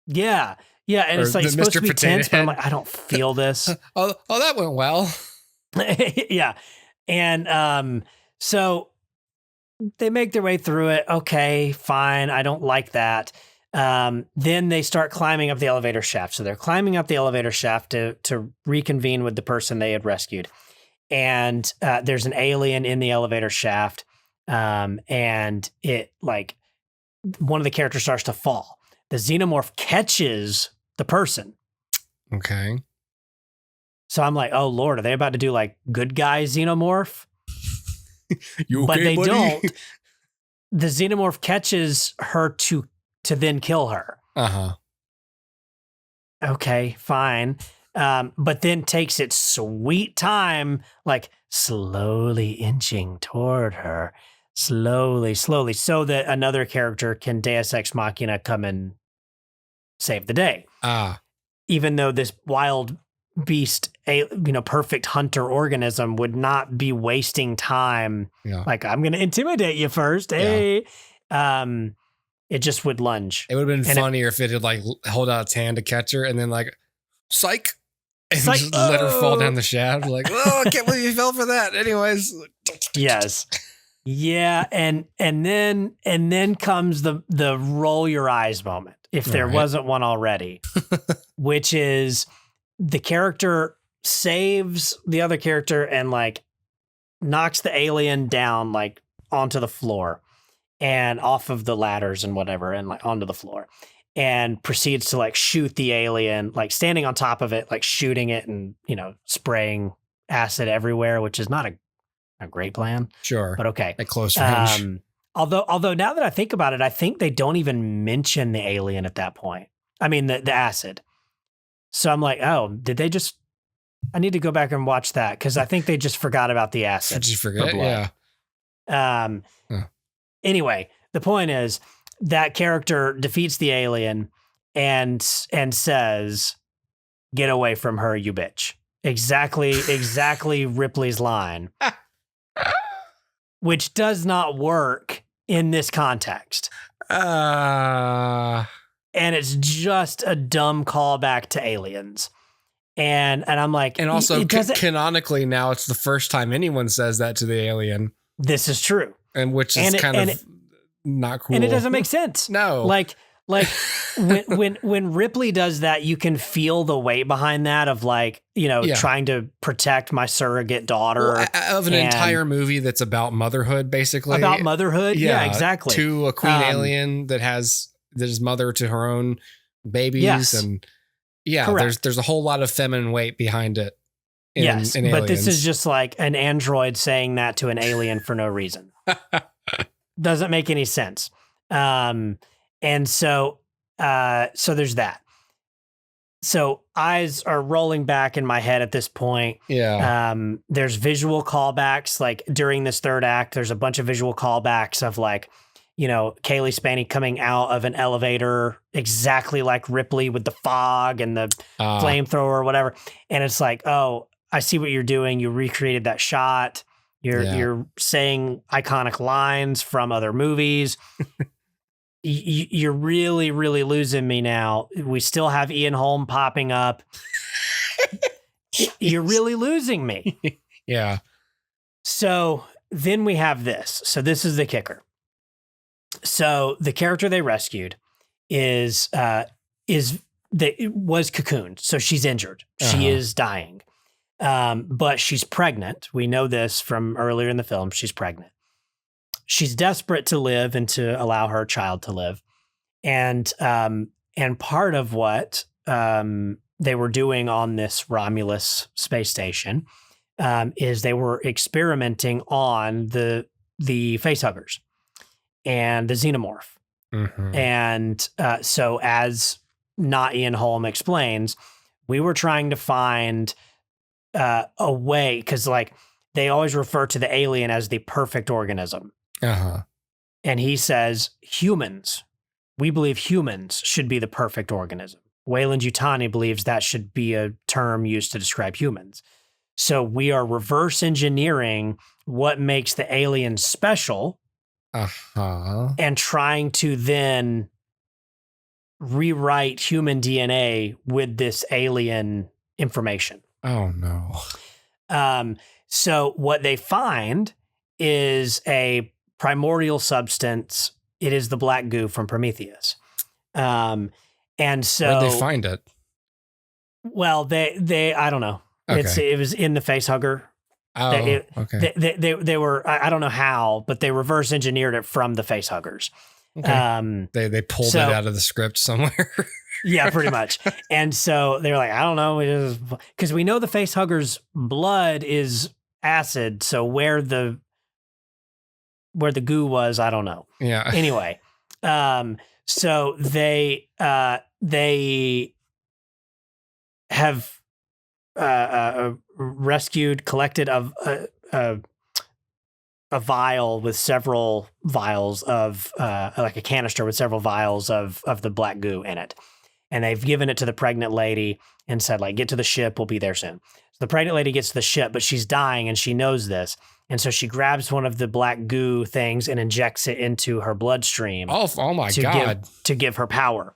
Yeah. And it's like supposed to be tense, but I'm like, I don't feel this. Oh, that went well. Yeah. And so they make their way through it. Okay, fine. I don't like that. Then they start climbing up the elevator shaft. So they're climbing up the elevator shaft to reconvene with the person they had rescued. And there's an alien in the elevator shaft. And it, like, one of the characters starts to fall. The xenomorph catches the person. Okay. So I'm like, oh Lord, are they about to do like good guy xenomorph? You okay, but they buddy? don't. The xenomorph catches her to then kill her. Okay, fine. But then takes its sweet time, like slowly inching toward her. Slowly, so that another character can Deus Ex Machina come and save the day. Even though this wild beast, perfect hunter organism would not be wasting time. Yeah. Like, I'm going to intimidate you first. Hey, it just would lunge. It would have been funnier if it had like hold out its hand to catch her and then like, psych. And just let her fall down the shaft. Like, oh, I can't believe you fell for that. Anyways. Yes. Yeah, and then comes the roll your eyes moment, if there wasn't one already, which is the character saves the other character and like knocks the alien down like onto the floor and off of the ladders and whatever and like onto the floor and proceeds to like shoot the alien, like standing on top of it, like shooting it and, spraying acid everywhere, which is not a great plan. Sure. But okay. At close range. Although now that I think about it, I think they don't even mention the alien at that point. I mean, the acid. So I'm like, oh, did they just, I need to go back and watch that. Cause I think they just forgot about the acid. Did you forget? Yeah. Anyway, the point is that character defeats the alien and says, "Get away from her, you bitch." Exactly Ripley's line. Which does not work in this context. And it's just a dumb callback to Aliens. And I'm like... And also, canonically, now it's the first time anyone says that to the alien. This is true. And which is not cool. And it doesn't make sense. No. Like when Ripley does that, you can feel the weight behind that of like, trying to protect my surrogate daughter. Well, of an entire movie that's about motherhood, basically. About motherhood? Yeah, exactly. To a queen alien that is mother to her own babies. Yes. And there's a whole lot of feminine weight behind it. In Aliens. But this is just like an android saying that to an alien for no reason. Doesn't make any sense. And so there's that. So eyes are rolling back in my head at this point. Yeah. There's visual callbacks. Like during this third act, there's a bunch of visual callbacks of like, Kaylee Spaney coming out of an elevator exactly like Ripley with the fog and the flamethrower or whatever. And it's like, oh, I see what you're doing. You recreated that shot. You're saying iconic lines from other movies. You're really, really losing me now. We still have Ian Holm popping up. You're really losing me. Yeah. So then we have this. So this is the kicker. So the character they rescued was cocooned. So she's injured. She is dying. But she's pregnant. We know this from earlier in the film. She's pregnant. She's desperate to live and to allow her child to live. And part of what they were doing on this Romulus space station is they were experimenting on the facehuggers and the xenomorph. Mm-hmm. And so as not Ian Holm explains, we were trying to find a way, because like they always refer to the alien as the perfect organism. And he says, we believe humans should be the perfect organism. Weyland-Yutani believes that should be a term used to describe humans. So we are reverse engineering what makes the alien special and trying to then rewrite human DNA with this alien information. Oh, no. So what they find is a primordial substance. It is the black goo from Prometheus. And so where'd they find it? Well, they I don't know. Okay. It was in the facehugger. Oh, okay. They were, I don't know how, but they reverse engineered it from the facehuggers. Okay. They pulled it out of the script somewhere. Yeah, pretty much. And so they were like, I don't know, because we know the facehuggers' blood is acid. So where the goo was, I don't know. Yeah. Anyway, so they have collected a vial with several vials of like a canister with several vials of the black goo in it. And they've given it to the pregnant lady and said, like, get to the ship. We'll be there soon. So the pregnant lady gets to the ship, but she's dying and she knows this. And so she grabs one of the black goo things and injects it into her bloodstream. Oh my God. To give her power,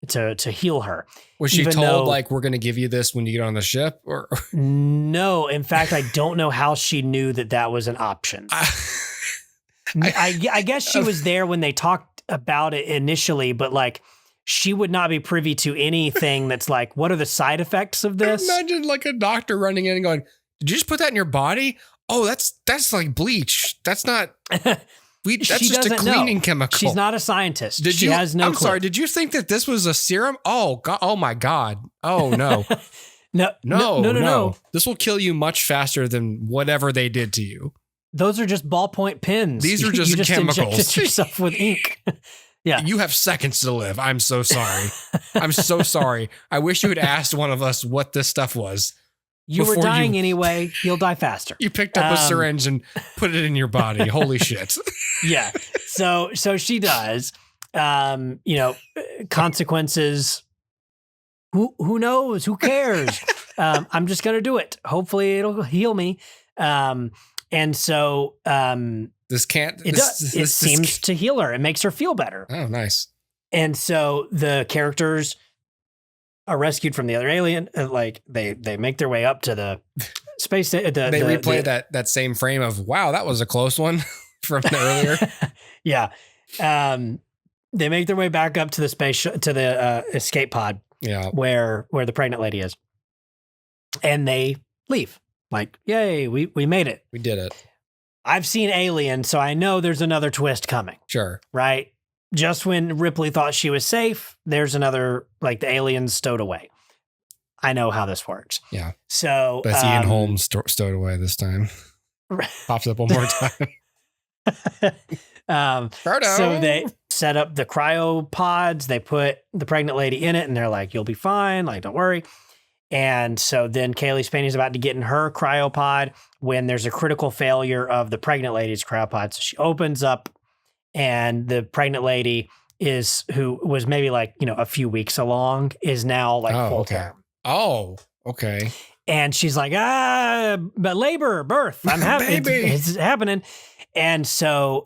to heal her. Was she told, like, we're going to give you this when you get on the ship? Or no. In fact, I don't know how she knew that was an option. I guess she was there when they talked about it initially, but like, she would not be privy to anything that's like, what are the side effects of this? Imagine like a doctor running in and going, did you just put that in your body? Oh, that's like bleach. That's not that's just a cleaning chemical. She's not a scientist. She has no clue. Sorry, did you think that this was a serum? Oh God, oh my God. Oh no. No. This will kill you much faster than whatever they did to you. Those are just ballpoint pens. These are just you chemicals. Injected yourself with ink. Yeah. You have seconds to live. I'm so sorry. I'm so sorry. I wish you had asked one of us what this stuff was. You were dying anyway. You'll die faster. You picked up a syringe and put it in your body. Holy shit. Yeah. So she does. Consequences. Who knows? Who cares? I'm just gonna do it. Hopefully it'll heal me. And so it seems to heal her. It makes her feel better. Oh, nice. And so the characters are rescued from the other alien. Like they make their way up to the space. They replay that same frame of, wow, that was a close one from earlier. Yeah. They make their way back up to the to the escape pod. Yeah. Where the pregnant lady is. And they leave. Like, yay, we made it. We did it. I've seen Alien, so I know there's another twist coming. Sure. Right? Just when Ripley thought she was safe, there's another, like the alien's stowed away. I know how this works. Yeah. So that's Ian Holmes stowed away this time. Pops up one more time. Frodo. So they set up the cryopods. They put the pregnant lady in it, and they're like, "You'll be fine. Like, don't worry." And so then Kaylee Spaney's about to get in her cryopod when there's a critical failure of the pregnant lady's cryopod. So she opens up, and the pregnant lady who was maybe like, a few weeks along, is now like full term. Oh, okay. And she's like, but labor, birth, I'm having, it's happening. And so,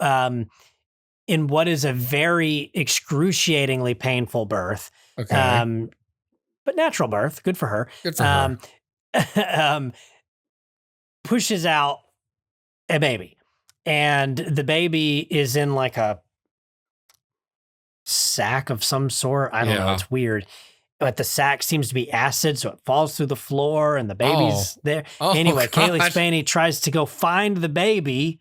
in what is a very excruciatingly painful birth, but natural birth, good for her. Good for her. Pushes out a baby, and the baby is in like a sack of some sort. I don't know. It's weird. But the sack seems to be acid, so it falls through the floor, and the baby's there. Anyway, Kaylee Spaney tries to go find the baby,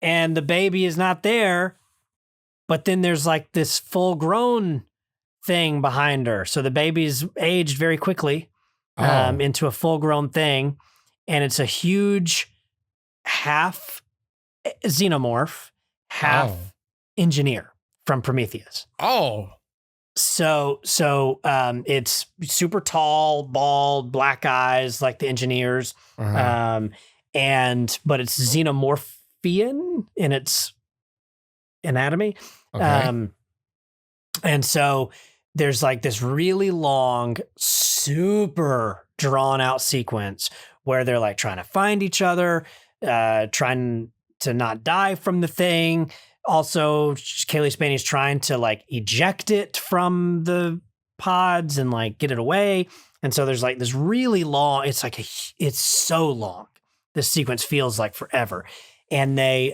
and the baby is not there. But then there's like this full-grown thing behind her. So the baby's aged very quickly into a full-grown thing, and it's a huge half xenomorph, half engineer from Prometheus. Oh. So it's super tall, bald, black eyes like the engineers, but it's xenomorphian in its anatomy. Okay. And so there's like this really long, super drawn out sequence where they're like trying to find each other, trying to not die from the thing. Also, Kaylee Spaney's trying to like eject it from the pods and like get it away. And so there's like this really long, it's so long. This sequence feels like forever. And they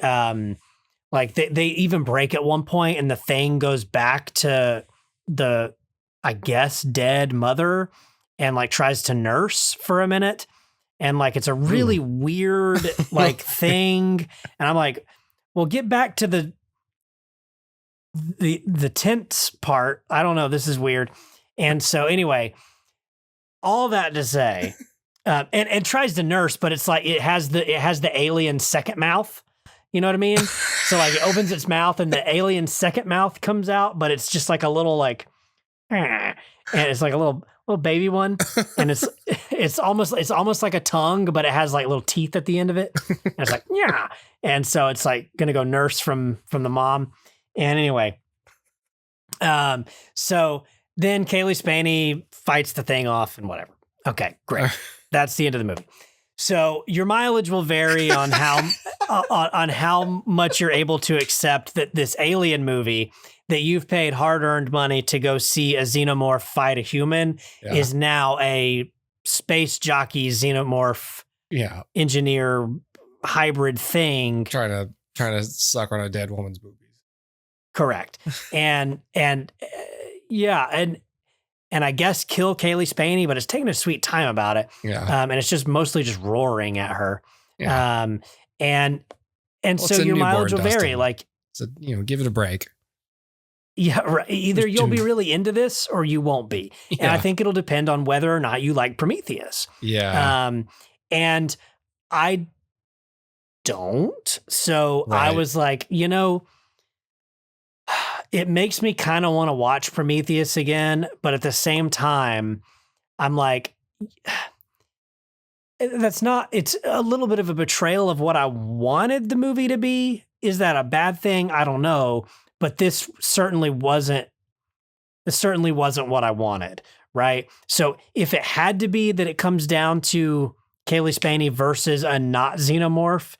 they even break at one point, and the thing goes back to the, I guess, dead mother and like tries to nurse for a minute. And like, it's a really weird like thing. And I'm like, well, get back to the tense part. I don't know. This is weird. And so anyway, all that to say, and tries to nurse, but it's like, it has the alien second mouth. You know what I mean? So like it opens its mouth and the alien second mouth comes out, but it's just like a little like, and it's like a little baby one. And it's almost like a tongue, but it has like little teeth at the end of it. And it's like, yeah. And so it's like going to go nurse from the mom. And anyway, so then Kaylee Spaney fights the thing off and whatever. Okay, great. That's the end of the movie. So your mileage will vary on how on how much you're able to accept that this alien movie that you've paid hard-earned money to go see a xenomorph fight a human is now a space jockey xenomorph engineer hybrid thing. Trying to suck on a dead woman's boobies. Correct. And I guess kill Kaylee Spaney, but it's taking a sweet time about it. Yeah. And it's just mostly just roaring at her. Yeah. And so your mileage will vary. Like, so, give it a break. Yeah. Right. Either you'll be really into this or you won't be. Yeah. And I think it'll depend on whether or not you like Prometheus. Yeah. And I don't. So I was like, it makes me kind of want to watch Prometheus again, but at the same time, I'm like, it's a little bit of a betrayal of what I wanted the movie to be. Is that a bad thing? I don't know. But this certainly wasn't what I wanted, right? So if it had to be that it comes down to Kaylee Spaney versus a not xenomorph,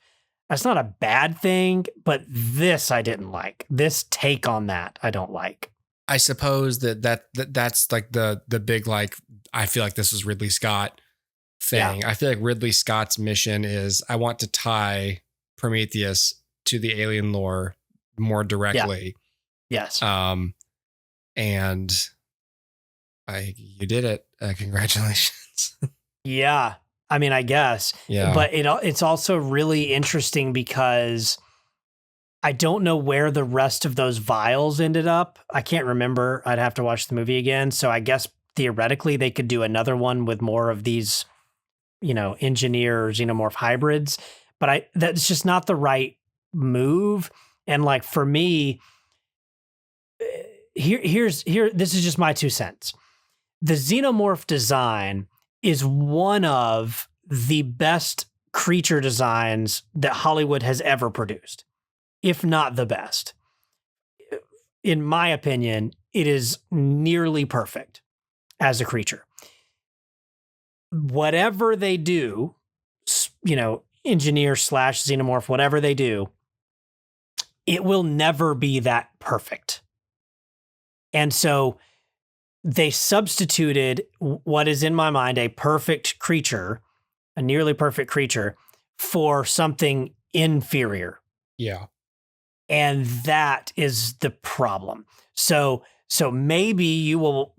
that's not a bad thing, but this I didn't like. This take on that I don't like. I suppose that's like the big, like, I feel like this was Ridley Scott thing. Yeah. I feel like Ridley Scott's mission is I want to tie Prometheus to the alien lore more directly. Yeah. Yes. And you did it. Congratulations. Yeah. I mean, I guess. Yeah. But it's also really interesting because I don't know where the rest of those vials ended up. I can't remember. I'd have to watch the movie again. So I guess theoretically they could do another one with more of these, engineer xenomorph hybrids. But that's just not the right move. And like for me, this is just my 2 cents. The xenomorph design is one of the best creature designs that Hollywood has ever produced, if not the best. In my opinion, it is nearly perfect as a creature. Whatever they do, engineer / xenomorph, whatever they do, it will never be that perfect. And so they substituted what is in my mind a perfect creature, a nearly perfect creature, for something inferior. Yeah. And that is the problem. So maybe you will,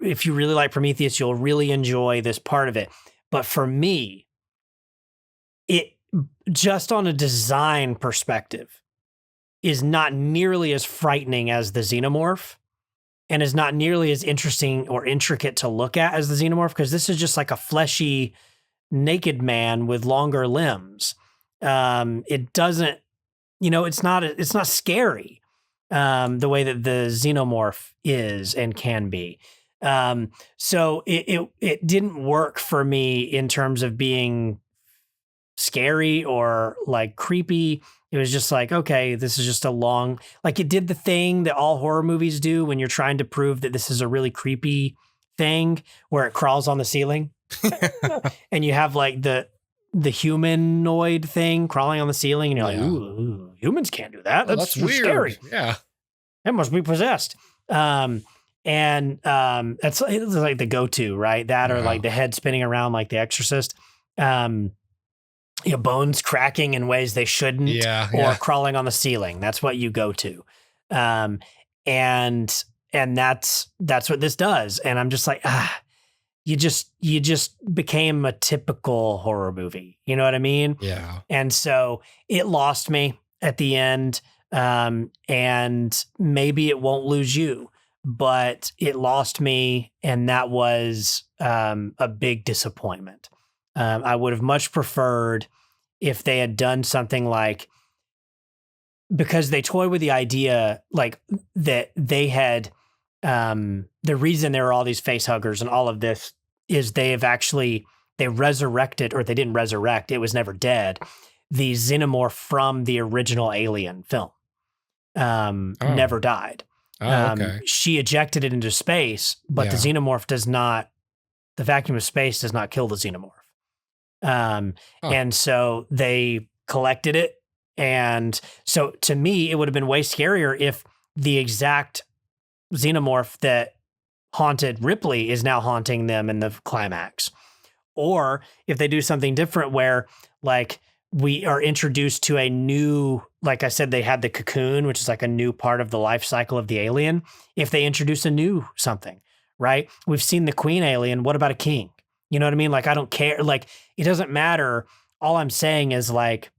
if you really like Prometheus, you'll really enjoy this part of it. But for me, it just on a design perspective is not nearly as frightening as the xenomorph, and is not nearly as interesting or intricate to look at as the xenomorph, because this is just like a fleshy, naked man with longer limbs. It doesn't, it's not scary the way that the xenomorph is and can be. So it didn't work for me in terms of being scary or like creepy. It was just like, okay, this is just it did the thing that all horror movies do when you're trying to prove that this is a really creepy thing, where it crawls on the ceiling and you have like the humanoid thing crawling on the ceiling, and you're like, ooh, humans can't do that. That's weird. Scary. Yeah. It must be possessed. That's it's like the go-to, right? That or like the head spinning around like The Exorcist. Bones cracking in ways they shouldn't, or crawling on the ceiling. That's what you go to. And that's what this does. And I'm just like, you just became a typical horror movie. You know what I mean? Yeah. And so it lost me at the end. And maybe it won't lose you, but it lost me. And that was a big disappointment. I would have much preferred if they had done something like, because they toy with the idea like that they had, the reason there are all these face huggers and all of this is they resurrected, or they didn't resurrect, it was never dead, the xenomorph from the original Alien film. Never died. Okay. She ejected it into space, but the xenomorph the vacuum of space does not kill the xenomorph. And so they collected it. And so to me, it would have been way scarier if the exact xenomorph that haunted Ripley is now haunting them in the climax. Or if they do something different where like we are introduced to a new, like I said, they had the cocoon, which is like a new part of the life cycle of the alien. If they introduce a new something, right? We've seen the queen alien. What about a king? You know what I mean? Like, I don't care. Like, it doesn't matter. All I'm saying is like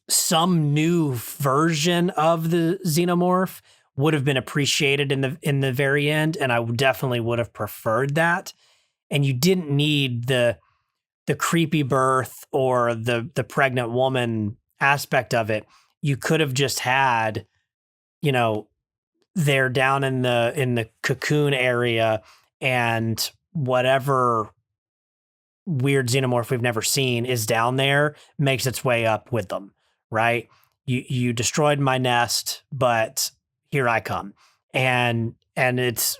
some new version of the xenomorph would have been appreciated in the very end. And I definitely would have preferred that. And you didn't need the creepy birth or the pregnant woman aspect of it. You could have just had, they're down in the cocoon area, and whatever weird xenomorph we've never seen is down there, makes its way up with them, right? You destroyed my nest, but here I come. And it's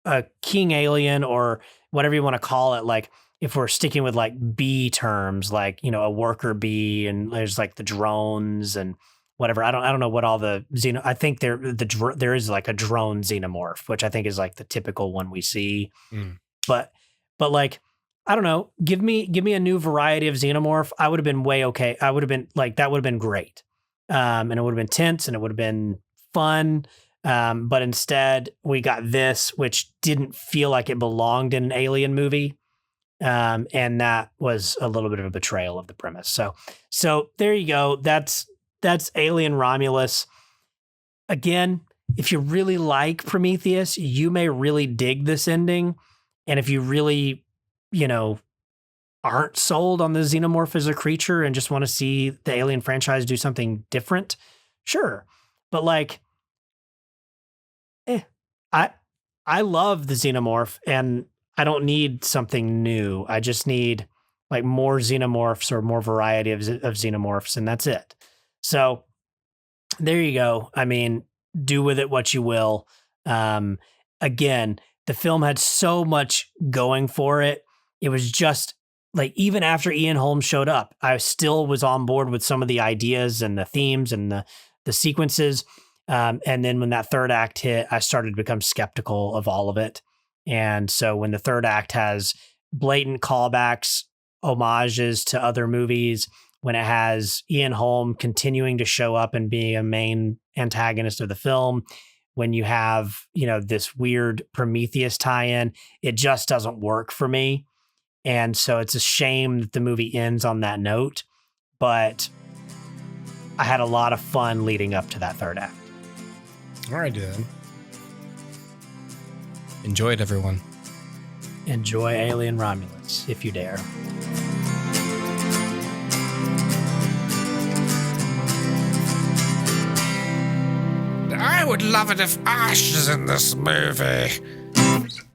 a king alien, or whatever you want to call it. Like, if we're sticking with like bee terms, like, a worker bee, and there's like the drones and whatever. I don't know what all the I think there is like a drone xenomorph, which I think is like the typical one we see. But like, I don't know, give me a new variety of xenomorph. I would have been way okay. I would have been like, that would have been great. And it would have been tense and it would have been fun. But instead we got this, which didn't feel like it belonged in an alien movie. And that was a little bit of a betrayal of the premise. So there you go. That's Alien Romulus. Again, if you really like Prometheus, you may really dig this ending. And if you really, aren't sold on the xenomorph as a creature and just want to see the Alien franchise do something different, Sure. But like, I love the Xenomorph, and I don't need something new. I just need like more Xenomorphs or more variety of Xenomorphs, and that's it. So there you go. I mean, do with it what you will. Again, the film had so much going for it. It was just like, even after Ian Holm showed up, I still was on board with some of the ideas and the themes and the sequences. And then when that third act hit, I started to become skeptical of all of it. And so when the third act has blatant callbacks, homages to other movies, when it has Ian Holm continuing to show up and being a main antagonist of the film, when you have, this weird Prometheus tie-in, it just doesn't work for me. And so it's a shame that the movie ends on that note, but I had a lot of fun leading up to that third act. All right, then. Enjoy it, everyone. Enjoy Alien Romulus, if you dare. I would love it if Ash is in this movie.